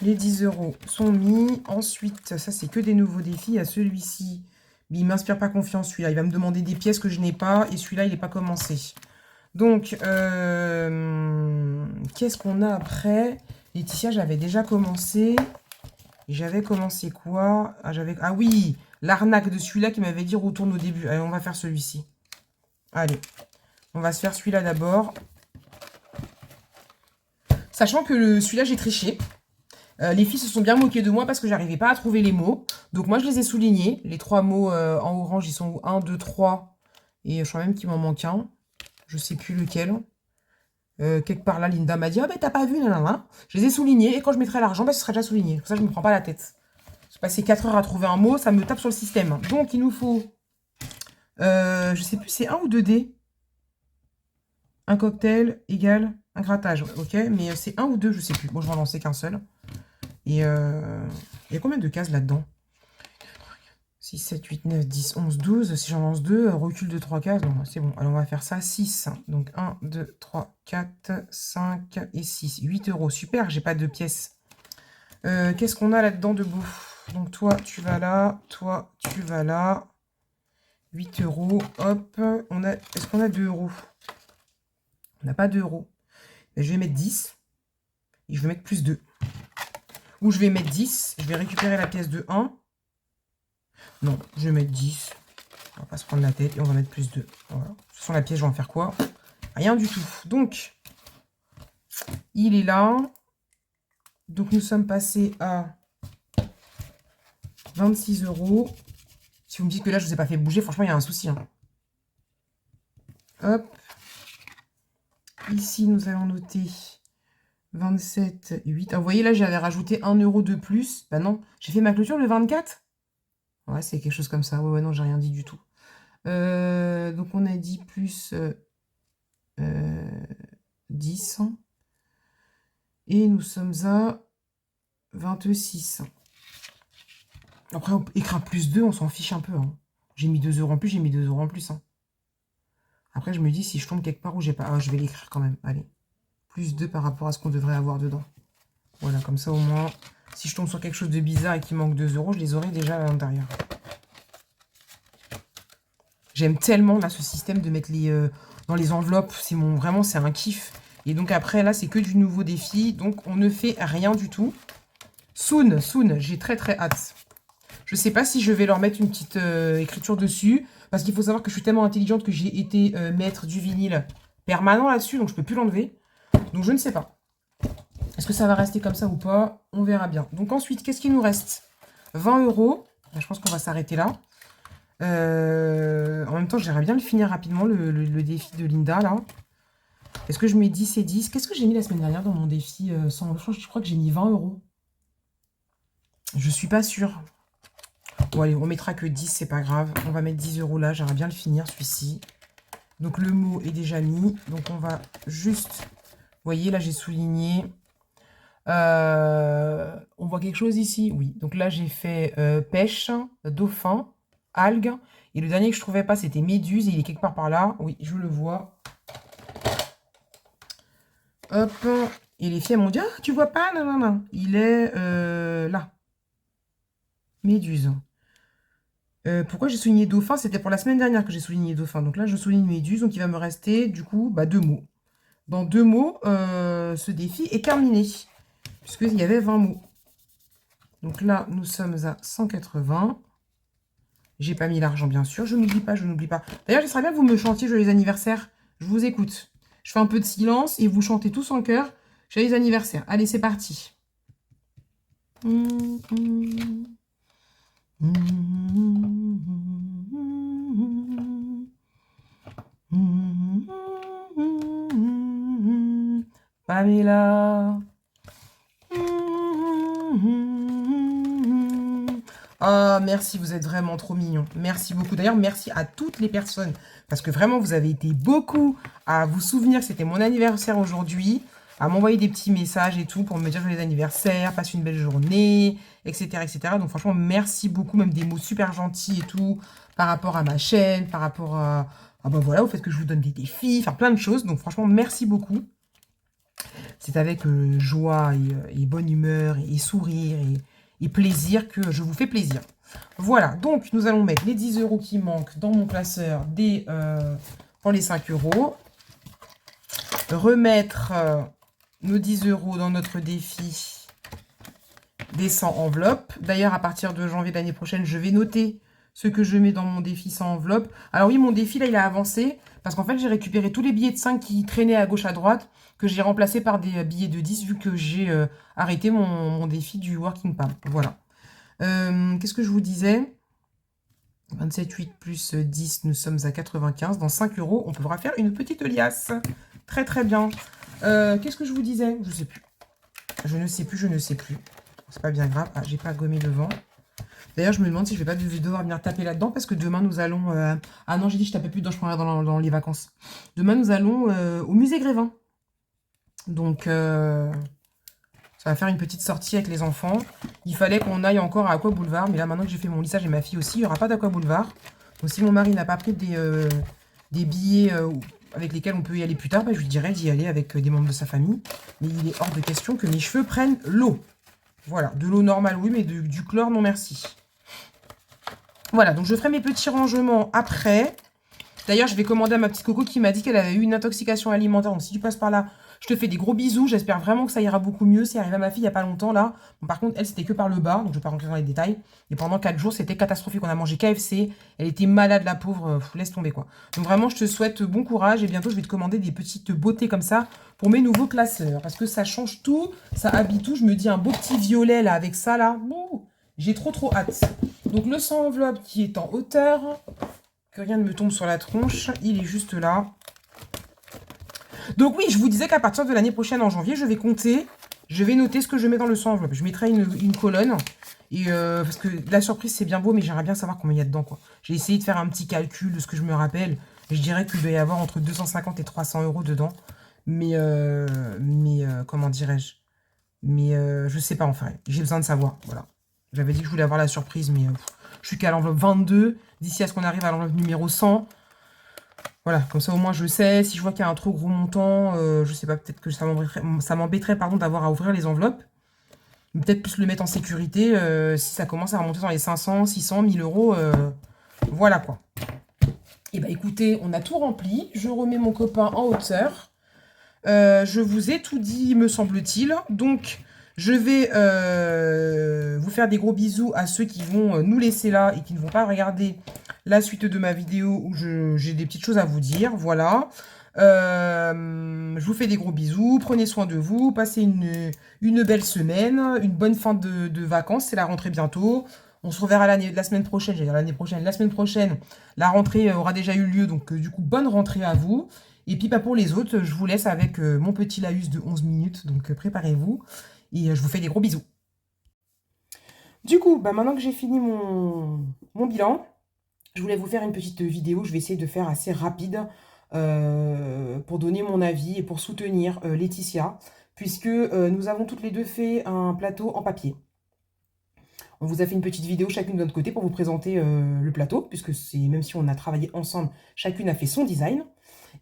Les 10 euros sont mis. Ensuite, ça, c'est que des nouveaux défis. À celui-ci, mais il ne m'inspire pas confiance, celui-là. Il va me demander des pièces que je n'ai pas. Et celui-là, il n'est pas commencé. Donc, qu'est-ce qu'on a après? Laetitia, j'avais déjà commencé. J'avais commencé quoi? Ah oui, l'arnaque de celui-là qui m'avait dit retourne au début. Allez, on va faire celui-ci. Allez, on va se faire celui-là d'abord. Sachant que celui-là, j'ai triché. Les filles se sont bien moquées de moi parce que j'arrivais pas à trouver les mots. Donc moi, je les ai soulignés. Les 3 mots en orange, ils sont où? 1, 2, 3. Et je crois même qu'il m'en manque un. Je sais plus lequel. Quelque part là, Linda m'a dit « Ah ben t'as pas vu, nanana ». Je les ai soulignés. Et quand je mettrai l'argent, ben, ce sera déjà souligné. Pour ça, je me prends pas la tête. J'ai passé 4 heures à trouver un mot. Ça me tape sur le système. Donc, il nous faut... je sais plus, c'est 1 ou 2 dés. Un cocktail égale un grattage. Ok, mais c'est 1 ou 2, je sais plus. Bon, je vais en lancer qu'un seul. Et il y a combien de cases là-dedans? 6, 7, 8, 9, 10, 11, 12. Si j'en lance 2, recul de 3 cases. Non, c'est bon. Alors, on va faire ça. 6. Donc, 1, 2, 3, 4, 5 et 6. 8 euros. Super, j'ai pas de pièces. Qu'est-ce qu'on a là-dedans debout? Donc, toi, tu vas là. Toi, tu vas là. 8 euros. Hop. Est-ce qu'on a 2 euros? On n'a pas 2 euros. Mais je vais mettre 10. Et je vais mettre plus 2. Ou je vais mettre 10. Je vais récupérer la pièce de 1. Non, je vais mettre 10. On va pas se prendre la tête et on va mettre plus 2. Voilà. De toute façon, la pièce, je vais en faire quoi? Rien du tout. Donc, il est là. Donc, nous sommes passés à 26 euros. Si vous me dites que là, je ne vous ai pas fait bouger, franchement, il y a un souci. Hein. Hop. Ici, nous allons noter 27,8. Ah, vous voyez, là, j'avais rajouté 1 euro de plus. Bah non, j'ai fait ma clôture le 24. Ouais, c'est quelque chose comme ça. Ouais, non, j'ai rien dit du tout. Donc, on a dit plus 10. Et nous sommes à 26. Après, on écrire plus 2, on s'en fiche un peu. Hein. J'ai mis 2 euros en plus, j'ai mis 2 euros en plus. Hein. Après, je me dis, si je tombe quelque part où j'ai pas... Ah, je vais l'écrire quand même. Allez. Plus 2 par rapport à ce qu'on devrait avoir dedans. Voilà, comme ça, au moins, si je tombe sur quelque chose de bizarre et qu'il manque 2 euros, je les aurai déjà à l'intérieur. J'aime tellement, là, ce système de mettre dans les enveloppes. C'est vraiment, c'est un kiff. Et donc, après, là, c'est que du nouveau défi. Donc, on ne fait rien du tout. Soon, j'ai très, très hâte. Je ne sais pas si je vais leur mettre une petite écriture dessus. Parce qu'il faut savoir que je suis tellement intelligente que j'ai été mettre du vinyle permanent là-dessus. Donc, je ne peux plus l'enlever. Donc, je ne sais pas. Est-ce que ça va rester comme ça ou pas? On verra bien. Donc, ensuite, qu'est-ce qu'il nous reste? 20 euros. Je pense qu'on va s'arrêter là. En même temps, j'aimerais bien le finir rapidement, le défi de Linda, là. Est-ce que je mets 10 et 10? Qu'est-ce que j'ai mis la semaine dernière dans mon défi je crois que j'ai mis 20 euros. Je suis pas sûre. Bon, allez, on mettra que 10, c'est pas grave. On va mettre 10 euros là. J'aimerais bien le finir, celui-ci. Donc, le mot est déjà mis. Donc, on va juste... Vous voyez, là, j'ai souligné. On voit quelque chose ici? Oui. Donc, là, j'ai fait pêche, dauphin, algues. Et le dernier que je trouvais pas, c'était méduse. Et il est quelque part par là. Oui, je le vois. Hop. Et les filles m'ont dit, ah, tu vois pas? Non, non, non. Il est là. Méduse. Pourquoi j'ai souligné dauphin? C'était pour la semaine dernière que j'ai souligné dauphin. Donc là, je souligne méduse. Donc il va me rester, du coup, 2 mots. Dans 2 mots, ce défi est terminé. Puisqu'il y avait 20 mots. Donc là, nous sommes à 180. J'ai pas mis l'argent, bien sûr. Je n'oublie pas, je n'oublie pas. D'ailleurs, j'aimerais bien que vous me chantiez joyeux anniversaire. Je vous écoute. Je fais un peu de silence et vous chantez tous en chœur. Joyeux anniversaire. Allez, c'est parti. Pamela, Ah, merci, vous êtes vraiment trop mignons. Merci beaucoup. D'ailleurs, merci à toutes les personnes. Parce que vraiment, vous avez été beaucoup à vous souvenir que c'était mon anniversaire aujourd'hui, à m'envoyer des petits messages et tout pour me dire joyeux anniversaire, passe une belle journée, etc., etc. Donc franchement, merci beaucoup, même des mots super gentils et tout, par rapport à ma chaîne, par rapport à, ah bah voilà, au fait que je vous donne des défis, enfin plein de choses. Donc franchement, merci beaucoup. C'est avec joie et bonne humeur et sourire et plaisir que je vous fais plaisir. Voilà, donc nous allons mettre les 10 € qui manquent dans mon classeur pour les 5 €. Remettre nos 10 € dans notre défi des 100 enveloppes. D'ailleurs, à partir de janvier de l'année prochaine, je vais noter ce que je mets dans mon défi 100 enveloppes. Alors oui, mon défi, là, il a avancé parce qu'en fait, j'ai récupéré tous les billets de 5 qui traînaient à gauche, à droite, que j'ai remplacés par des billets de 10 vu que j'ai arrêté mon défi du Working Pam. Voilà. Qu'est-ce que je vous disais? 27,8 plus 10, nous sommes à 95. Dans 5 €, on pourra faire une petite liasse. Très, très bien. Qu'est-ce que je vous disais? Je sais plus. Je ne sais plus, je ne sais plus. C'est pas bien grave. Ah, j'ai pas gommé le vent. D'ailleurs, je me demande si je vais pas devoir venir taper là-dedans parce que demain, nous allons... Ah non, j'ai dit que je tapais plus dedans, je prendrai dans les vacances. Demain, nous allons au musée Grévin. Donc, ça va faire une petite sortie avec les enfants. Il fallait qu'on aille encore à Aqua Boulevard. Mais là, maintenant que j'ai fait mon lissage et ma fille aussi, il n'y aura pas d'Aqua Boulevard. Donc, si mon mari n'a pas pris des billets avec lesquels on peut y aller plus tard, bah, je lui dirais d'y aller avec des membres de sa famille. Mais il est hors de question que mes cheveux prennent l'eau. Voilà, de l'eau normale, oui, mais du chlore, non merci. Voilà, donc je ferai mes petits rangements après. D'ailleurs, je vais commander à ma petite Coco qui m'a dit qu'elle avait eu une intoxication alimentaire. Donc, si tu passes par là, je te fais des gros bisous. J'espère vraiment que ça ira beaucoup mieux. C'est arrivé à ma fille il n'y a pas longtemps, là. Bon, par contre, elle, c'était que par le bas. Donc, je ne vais pas rentrer dans les détails. Et pendant 4 jours, c'était catastrophique. On a mangé KFC. Elle était malade, la pauvre. Laisse tomber, quoi. Donc, vraiment, je te souhaite bon courage. Et bientôt, je vais te commander des petites beautés comme ça pour mes nouveaux classeurs. Parce que ça change tout. Ça habille tout. Je me dis un beau petit violet, là, avec ça, là. Bon, j'ai trop, trop hâte. Donc, le 100 enveloppe qui est en hauteur... Que rien ne me tombe sur la tronche. Il est juste là. Donc oui, je vous disais qu'à partir de l'année prochaine, en janvier, je vais compter. Je vais noter ce que je mets dans le 100 enveloppe. Je mettrai une colonne. Et parce que la surprise, c'est bien beau, mais j'aimerais bien savoir combien il y a dedans, quoi. J'ai essayé de faire un petit calcul de ce que je me rappelle. Je dirais qu'il doit y avoir entre 250 et 300 € dedans. Mais comment dirais-je? Mais je sais pas, enfin. J'ai besoin de savoir, voilà. J'avais dit que je voulais avoir la surprise, mais... je suis qu'à l'enveloppe 22, d'ici à ce qu'on arrive à l'enveloppe numéro 100. Voilà, comme ça au moins je sais. Si je vois qu'il y a un trop gros montant, je sais pas, peut-être que ça m'embêterait d'avoir à ouvrir les enveloppes. Peut-être plus le mettre en sécurité si ça commence à remonter dans les 500, 600, 1000 €. Voilà quoi. Et bah écoutez, on a tout rempli. Je remets mon copain en hauteur. Je vous ai tout dit, me semble-t-il. Donc... je vais vous faire des gros bisous à ceux qui vont nous laisser là et qui ne vont pas regarder la suite de ma vidéo où j'ai des petites choses à vous dire. Voilà. Je vous fais des gros bisous. Prenez soin de vous. Passez une belle semaine. Une bonne fin de vacances. C'est la rentrée bientôt. On se reverra la semaine prochaine. J'allais dire l'année prochaine. La semaine prochaine, la rentrée aura déjà eu lieu. Donc, du coup, bonne rentrée à vous. Et puis, bah, pour les autres, je vous laisse avec mon petit laïus de 11 minutes. Donc, préparez-vous. Et je vous fais des gros bisous. Du coup, bah maintenant que j'ai fini mon bilan, je voulais vous faire une petite vidéo. Je vais essayer de faire assez rapide pour donner mon avis et pour soutenir Laetitia, puisque nous avons toutes les deux fait un plateau en papier. On vous a fait une petite vidéo chacune de notre côté pour vous présenter le plateau, puisque même si on a travaillé ensemble, chacune a fait son design.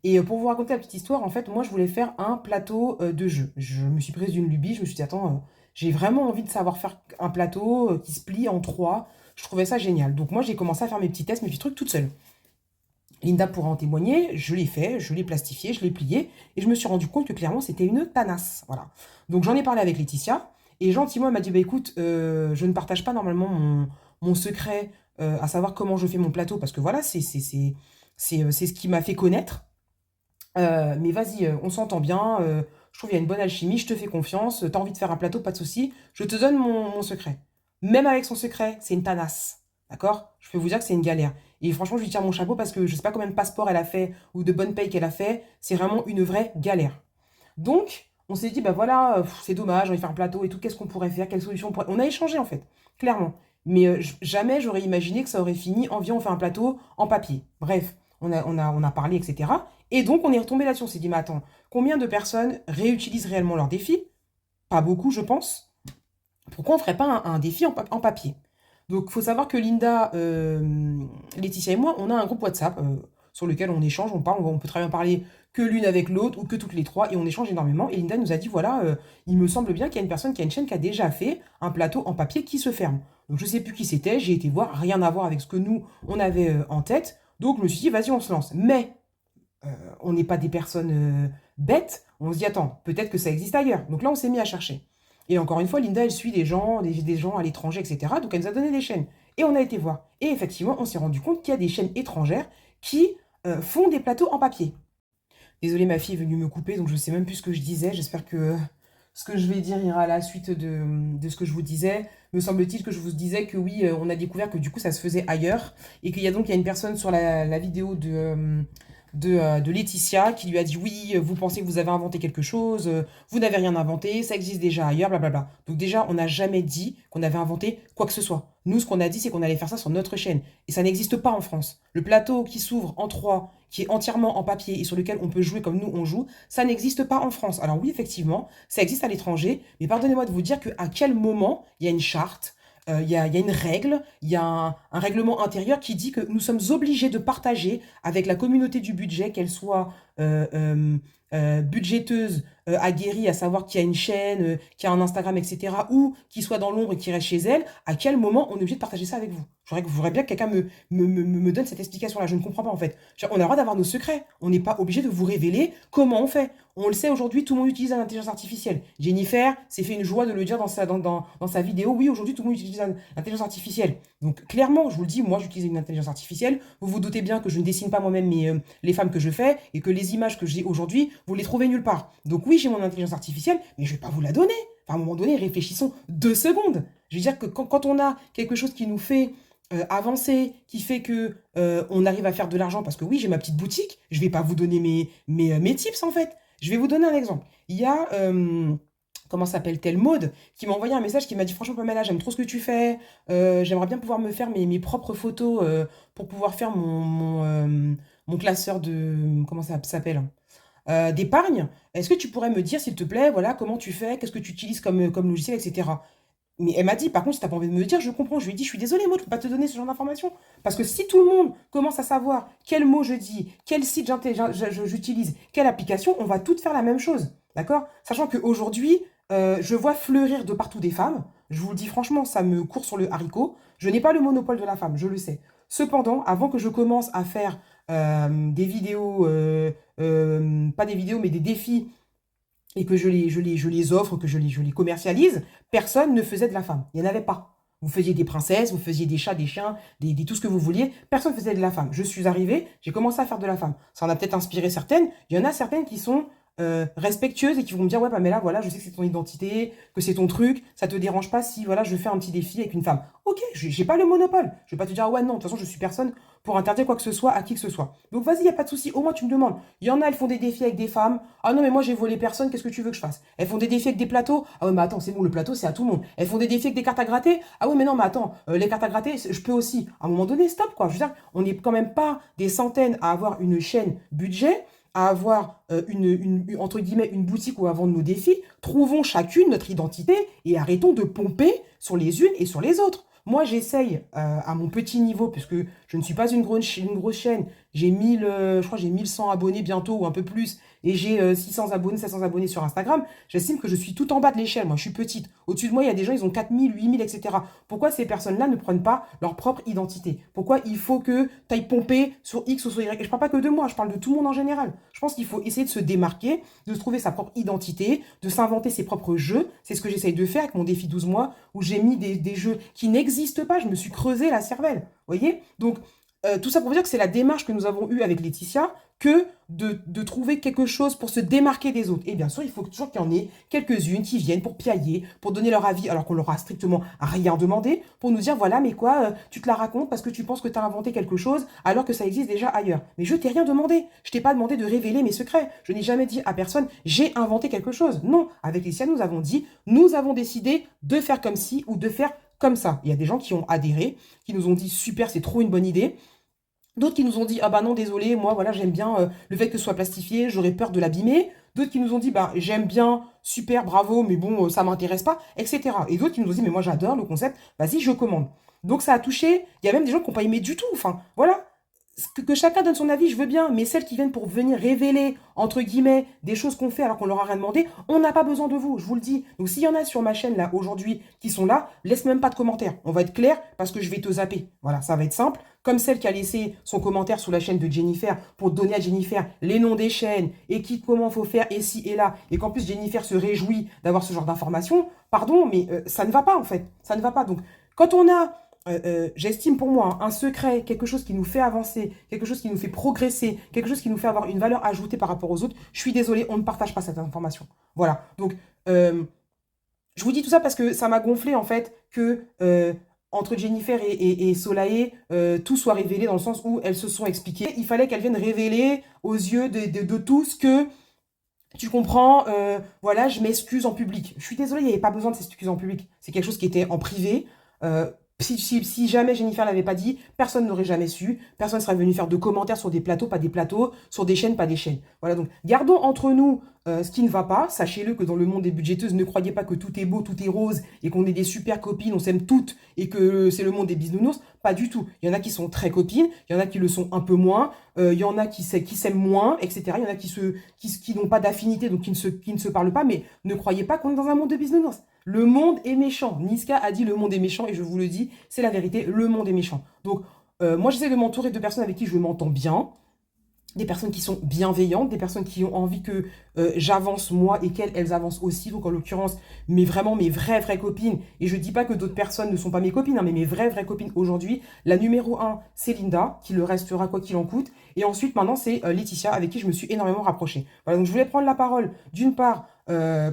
Et pour vous raconter la petite histoire, en fait, moi, je voulais faire un plateau de jeu. Je me suis prise d'une lubie, je me suis dit, attends, j'ai vraiment envie de savoir faire un plateau qui se plie en 3. Je trouvais ça génial. Donc moi, j'ai commencé à faire mes petits tests, mes petits trucs toute seule. Linda pourra en témoigner, je l'ai fait, je l'ai plastifié, je l'ai plié, et je me suis rendu compte que clairement, c'était une tanasse. Voilà. Donc j'en ai parlé avec Laetitia, et gentiment, elle m'a dit, bah écoute, je ne partage pas normalement mon secret, à savoir comment je fais mon plateau, parce que voilà, c'est ce qui m'a fait connaître. Mais vas-y, on s'entend bien, je trouve qu'il y a une bonne alchimie, je te fais confiance, t'as envie de faire un plateau, pas de souci, je te donne mon secret. Même avec son secret, c'est une tanasse, d'accord? Je peux vous dire que c'est une galère. Et franchement, je lui tire mon chapeau parce que je sais pas combien de passeports elle a fait ou de bonnes payes qu'elle a fait, c'est vraiment une vraie galère. Donc, on s'est dit, bah voilà, c'est dommage, on va faire un plateau et tout, qu'est-ce qu'on pourrait faire, quelle solution on pourrait... On a échangé en fait, clairement. Mais jamais j'aurais imaginé que ça aurait fini en viens, on fait un plateau en papier. Bref, on a parlé, etc. Et donc, on est retombé là-dessus. On s'est dit, mais attends, combien de personnes réutilisent réellement leurs défis? Pas beaucoup, je pense. Pourquoi on ne ferait pas un défi en papier? Donc, il faut savoir que Linda, Laetitia et moi, on a un groupe WhatsApp sur lequel on échange, on parle, on peut très bien parler que l'une avec l'autre ou que toutes les trois, et on échange énormément. Et Linda nous a dit, voilà, il me semble bien qu'il y a une personne qui a une chaîne qui a déjà fait un plateau en papier qui se ferme. Donc, je ne sais plus qui c'était, j'ai été voir, rien à voir avec ce que nous, on avait en tête. Donc, je me suis dit, vas-y, on se lance. Mais on n'est pas des personnes bêtes. On se dit, attends, peut-être que ça existe ailleurs. Donc là, on s'est mis à chercher. Et encore une fois, Linda, elle suit des gens à l'étranger, etc. Donc elle nous a donné des chaînes. Et on a été voir. Et effectivement, on s'est rendu compte qu'il y a des chaînes étrangères qui font des plateaux en papier. Désolée, ma fille est venue me couper, donc je ne sais même plus ce que je disais. J'espère que ce que je vais dire ira à la suite de ce que je vous disais. Me semble-t-il que je vous disais que oui, on a découvert que du coup, ça se faisait ailleurs. Et qu'il y a donc il y a une personne sur la vidéo de Laetitia qui lui a dit oui, vous pensez que vous avez inventé quelque chose, vous n'avez rien inventé, ça existe déjà ailleurs, blablabla. Donc déjà, on n'a jamais dit qu'on avait inventé quoi que ce soit. Nous, ce qu'on a dit, c'est qu'on allait faire ça sur notre chaîne. Et ça n'existe pas en France. Le plateau qui s'ouvre en trois, qui est entièrement en papier et sur lequel on peut jouer comme nous on joue, ça n'existe pas en France. Alors oui, effectivement, ça existe à l'étranger, mais pardonnez-moi de vous dire qu'à quel moment il y a une charte, il y a une règle, il y a un règlement intérieur qui dit que nous sommes obligés de partager avec la communauté du budget, qu'elle soit budgéteuse, aguerrie, à savoir qu'il y a une chaîne, qu'il y a un Instagram, etc., ou qui soit dans l'ombre et qui reste chez elle, à quel moment on est obligé de partager ça avec vous? Je voudrais bien que quelqu'un me donne cette explication-là. Je ne comprends pas en fait. On a le droit d'avoir nos secrets. On n'est pas obligé de vous révéler comment on fait. On le sait aujourd'hui, tout le monde utilise l'intelligence artificielle. Jennifer s'est fait une joie de le dire dans sa vidéo. Oui, aujourd'hui, tout le monde utilise l'intelligence artificielle. Donc clairement, je vous le dis, moi j'utilise une intelligence artificielle. Vous vous doutez bien que je ne dessine pas moi-même les femmes que je fais et que les images que j'ai aujourd'hui, vous les trouvez nulle part. Donc oui, j'ai mon intelligence artificielle, mais je ne vais pas vous la donner. Enfin, à un moment donné, réfléchissons 2 secondes. Je veux dire que quand on a quelque chose qui nous fait avancer, qui fait que on arrive à faire de l'argent, parce que oui, j'ai ma petite boutique, je vais pas vous donner mes tips en fait. Je vais vous donner un exemple. Il y a, comment s'appelle-t-elle, Maude, qui m'a envoyé un message qui m'a dit, franchement, Pamela, j'aime trop ce que tu fais, j'aimerais bien pouvoir me faire mes propres photos pour pouvoir faire mon classeur de, comment ça s'appelle, d'épargne. Est-ce que tu pourrais me dire, s'il te plaît, voilà, comment tu fais, qu'est-ce que tu utilises comme logiciel, etc. Mais elle m'a dit, par contre, si t'as pas envie de me le dire, je comprends. Je lui ai dit, je suis désolée, moi, je peux pas te donner ce genre d'informations. Parce que si tout le monde commence à savoir quel mot je dis, quel site j'utilise, quelle application, on va toutes faire la même chose. D'accord? Sachant qu'aujourd'hui, je vois fleurir de partout des femmes. Je vous le dis franchement, ça me court sur le haricot. Je n'ai pas le monopole de la femme, je le sais. Cependant, avant que je commence à faire des vidéos, pas des vidéos, mais des défis et que je les offre, que je les commercialise, personne ne faisait de la femme. Il n'y en avait pas. Vous faisiez des princesses, vous faisiez des chats, des chiens, tout ce que vous vouliez. Personne ne faisait de la femme. Je suis arrivée, j'ai commencé à faire de la femme. Ça en a peut-être inspiré certaines. Il y en a certaines qui sont respectueuses et qui vont me dire, ouais, Pamela, voilà, je sais que c'est ton identité, que c'est ton truc, ça te dérange pas si, voilà, je fais un petit défi avec une femme. Ok, j'ai pas le monopole. Je vais pas te dire, ah ouais, non, de toute façon, je suis personne pour interdire quoi que ce soit à qui que ce soit. Donc vas-y, il n'y a pas de souci. Au moins, tu me demandes. Il y en a, elles font des défis avec des femmes. Ah non, mais moi, j'ai volé personne. Qu'est-ce que tu veux que je fasse? Elles font des défis avec des plateaux. Ah ouais, mais attends, c'est bon, le plateau, c'est à tout le monde. Elles font des défis avec des cartes à gratter. Ah ouais, mais non, mais attends, les cartes à gratter, je peux aussi. À un moment donné, stop, quoi. Je veux dire, on n'est quand même pas des centaines à avoir une chaîne budget, à avoir entre guillemets, une boutique où à vendre nos défis. Trouvons chacune notre identité et arrêtons de pomper sur les unes et sur les autres. Moi, j'essaye à mon petit niveau, puisque je ne suis pas une grosse chaîne. J'ai 1000, je crois que j'ai 1100 abonnés bientôt, ou un peu plus. Et j'ai 600 abonnés, 700 abonnés sur Instagram. J'estime que je suis tout en bas de l'échelle. Moi, je suis petite. Au-dessus de moi, il y a des gens, ils ont 4000, 8000, etc. Pourquoi ces personnes-là ne prennent pas leur propre identité? Pourquoi il faut que tu ailles pomper sur X ou sur Y? Et je parle pas que de moi, je parle de tout le monde en général. Je pense qu'il faut essayer de se démarquer, de se trouver sa propre identité, de s'inventer ses propres jeux. C'est ce que j'essaye de faire avec mon défi 12 mois, où j'ai mis des jeux qui n'existent pas. Je me suis creusé la cervelle. Vous voyez? Donc, tout ça pour vous dire que c'est la démarche que nous avons eue avec Laetitia, que de trouver quelque chose pour se démarquer des autres. Et bien sûr, il faut toujours qu'il y en ait quelques-unes qui viennent pour piailler, pour donner leur avis, alors qu'on leur a strictement rien demandé, pour nous dire, voilà, mais quoi, tu te la racontes parce que tu penses que tu as inventé quelque chose, alors que ça existe déjà ailleurs. Mais je t'ai rien demandé. Je t'ai pas demandé de révéler mes secrets. Je n'ai jamais dit à personne, j'ai inventé quelque chose. Non, avec Laetitia, nous avons dit, nous avons décidé de faire comme ci ou de faire comme ça. Il y a des gens qui ont adhéré, qui nous ont dit super, c'est trop une bonne idée. D'autres qui nous ont dit, ah bah non, désolé, moi, voilà, j'aime bien le fait que ce soit plastifié, j'aurais peur de l'abîmer. D'autres qui nous ont dit, bah, j'aime bien, super, bravo, mais bon, ça m'intéresse pas, etc. Et d'autres qui nous ont dit, mais moi, j'adore le concept, vas-y, je commande. Donc, ça a touché. Il y a même des gens qui n'ont pas aimé du tout. Enfin, voilà. Que chacun donne son avis, je veux bien, mais celles qui viennent pour venir révéler, entre guillemets, des choses qu'on fait alors qu'on leur a rien demandé, on n'a pas besoin de vous, je vous le dis. Donc s'il y en a sur ma chaîne là aujourd'hui qui sont là, laisse même pas de commentaires. On va être clair parce que je vais te zapper. Voilà, ça va être simple. Comme celle qui a laissé son commentaire sous la chaîne de Jennifer pour donner à Jennifer les noms des chaînes et qui, comment faut faire ici et là, et qu'en plus Jennifer se réjouit d'avoir ce genre d'informations, pardon, mais ça ne va pas en fait. Ça ne va pas. Donc quand on a j'estime pour moi un secret, quelque chose qui nous fait avancer, quelque chose qui nous fait progresser, quelque chose qui nous fait avoir une valeur ajoutée par rapport aux autres, je suis désolée, on ne partage pas cette information. Voilà, donc je vous dis tout ça parce que ça m'a gonflé en fait que entre Jennifer et Solae, tout soit révélé dans le sens où elles se sont expliquées. Il fallait qu'elles viennent révéler aux yeux de tous que tu comprends, voilà, je m'excuse en public. Je suis désolée, il n'y avait pas besoin de s'excuser en public. C'est quelque chose qui était en privé. Si jamais Jennifer l'avait pas dit, personne n'aurait jamais su. Personne serait venu faire de commentaires sur des plateaux, pas des plateaux, sur des chaînes, pas des chaînes. Voilà, donc gardons entre nous ce qui ne va pas. Sachez-le que dans le monde des budgéteuses, ne croyez pas que tout est beau, tout est rose, et qu'on est des super copines, on s'aime toutes, et que c'est le monde des bisounours. Pas du tout. Il y en a qui sont très copines, il y en a qui le sont un peu moins, il y en a qui s'aiment moins, etc. Il y en a qui n'ont pas d'affinité, donc qui ne se parlent pas, mais ne croyez pas qu'on est dans un monde de bisounours. Le monde est méchant. Niska a dit le monde est méchant et je vous le dis, c'est la vérité, le monde est méchant. Donc, moi, j'essaie de m'entourer de personnes avec qui je m'entends bien, des personnes qui sont bienveillantes, des personnes qui ont envie que j'avance moi et qu'elles, elles avancent aussi. Donc, en l'occurrence, vraiment mes vraies copines. Et je dis pas que d'autres personnes ne sont pas mes copines, hein, mais mes vraies copines aujourd'hui. La numéro 1, c'est Linda, qui le restera quoi qu'il en coûte. Et ensuite, maintenant, c'est Laetitia, avec qui je me suis énormément rapprochée. Voilà, donc je voulais prendre la parole, d'une part,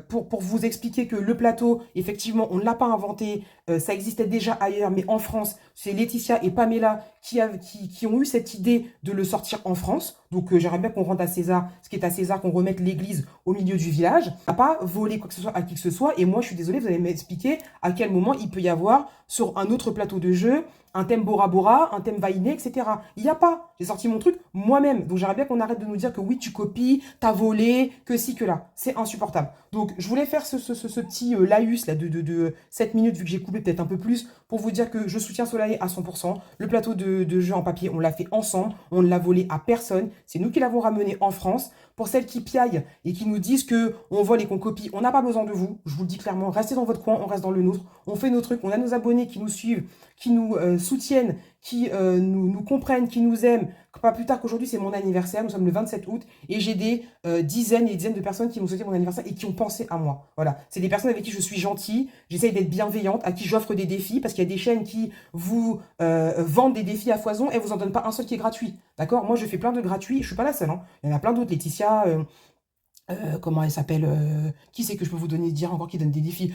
pour vous expliquer que le plateau, effectivement, on ne l'a pas inventé, ça existait déjà ailleurs, mais en France, c'est Laetitia et Pamela qui ont eu cette idée de le sortir en France. Donc j'aimerais bien qu'on rende à César ce qui est à César, qu'on remette l'église au milieu du village. On n'a pas volé quoi que ce soit à qui que ce soit, et moi je suis désolée, vous allez m'expliquer à quel moment il peut y avoir sur un autre plateau de jeu un thème Bora Bora, un thème Vainé, etc. Il n'y a pas. J'ai sorti mon truc moi-même. Donc j'aimerais bien qu'on arrête de nous dire que oui, tu copies, t'as volé, que si, que là. C'est insupportable. Donc je voulais faire ce petit laïus là, de 7 minutes, vu que j'ai coupé peut-être un peu plus, pour vous dire que je soutiens Solae à 100%. Le plateau de jeu en papier, on l'a fait ensemble. On ne l'a volé à personne. C'est nous qui l'avons ramené en France. Pour celles qui piaillent et qui nous disent que on vole et qu'on copie, on n'a pas besoin de vous. Je vous le dis clairement, restez dans votre coin, on reste dans le nôtre. On fait nos trucs, on a nos abonnés qui nous suivent, qui nous soutiennent, qui nous comprennent, qui nous aiment. Pas plus tard qu'aujourd'hui, c'est mon anniversaire. Nous sommes le 27 août et j'ai des dizaines et dizaines de personnes qui m'ont souhaité mon anniversaire et qui ont pensé à moi. Voilà, c'est des personnes avec qui je suis gentille. J'essaye d'être bienveillante, à qui j'offre des défis parce qu'il y a des chaînes qui vous vendent des défis à foison et vous en donnent pas un seul qui est gratuit. D'accord? Moi, je fais plein de gratuits. Je suis pas la seule. Hein. Il y en a plein d'autres. Laetitia. Comment elle s'appelle qui c'est que je peux vous donner dire encore qui donne des défis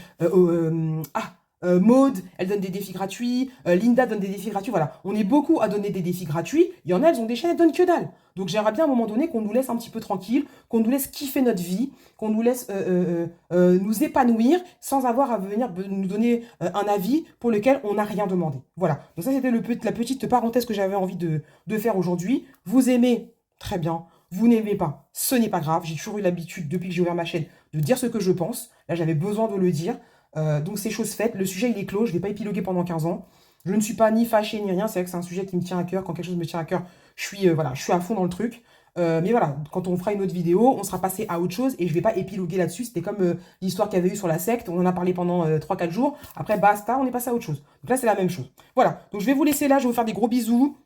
Maude, elle donne des défis gratuits. Linda donne des défis gratuits. Voilà, on est beaucoup à donner des défis gratuits. Il y en a, elles ont des chaînes, elles donnent que dalle. Donc j'aimerais bien à un moment donné qu'on nous laisse un petit peu tranquille, qu'on nous laisse kiffer notre vie, qu'on nous laisse nous épanouir sans avoir à venir nous donner un avis pour lequel on n'a rien demandé. Voilà, donc ça c'était la petite parenthèse que j'avais envie de faire aujourd'hui. Vous aimez, très bien. Vous n'aimez pas, ce n'est pas grave. J'ai toujours eu l'habitude, depuis que j'ai ouvert ma chaîne, de dire ce que je pense. Là, j'avais besoin de le dire. Donc, c'est chose faite. Le sujet, il est clos. Je ne vais pas épiloguer pendant 15 ans. Je ne suis pas ni fâchée, ni rien. C'est vrai que c'est un sujet qui me tient à cœur. Quand quelque chose me tient à cœur, je suis à fond dans le truc. Mais voilà, quand on fera une autre vidéo, on sera passé à autre chose et je ne vais pas épiloguer là-dessus. C'était comme l'histoire qu'il y avait eu sur la secte. On en a parlé pendant 3-4 jours. Après, basta, on est passé à autre chose. Donc là, c'est la même chose. Voilà, donc je vais vous laisser là. Je vais vous faire des gros bisous.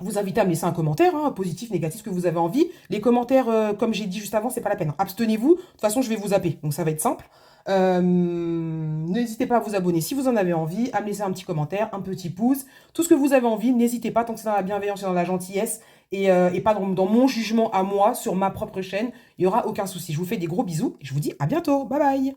Vous invitez à me laisser un commentaire, hein, positif, négatif, ce que vous avez envie. Les commentaires, comme j'ai dit juste avant, c'est pas la peine. Abstenez-vous. De toute façon, je vais vous zapper. Donc, ça va être simple. N'hésitez pas à vous abonner si vous en avez envie, à me laisser un petit commentaire, un petit pouce. Tout ce que vous avez envie, n'hésitez pas, tant que c'est dans la bienveillance et dans la gentillesse. Et pas dans mon jugement à moi, sur ma propre chaîne. Il n'y aura aucun souci. Je vous fais des gros bisous et je vous dis à bientôt. Bye bye.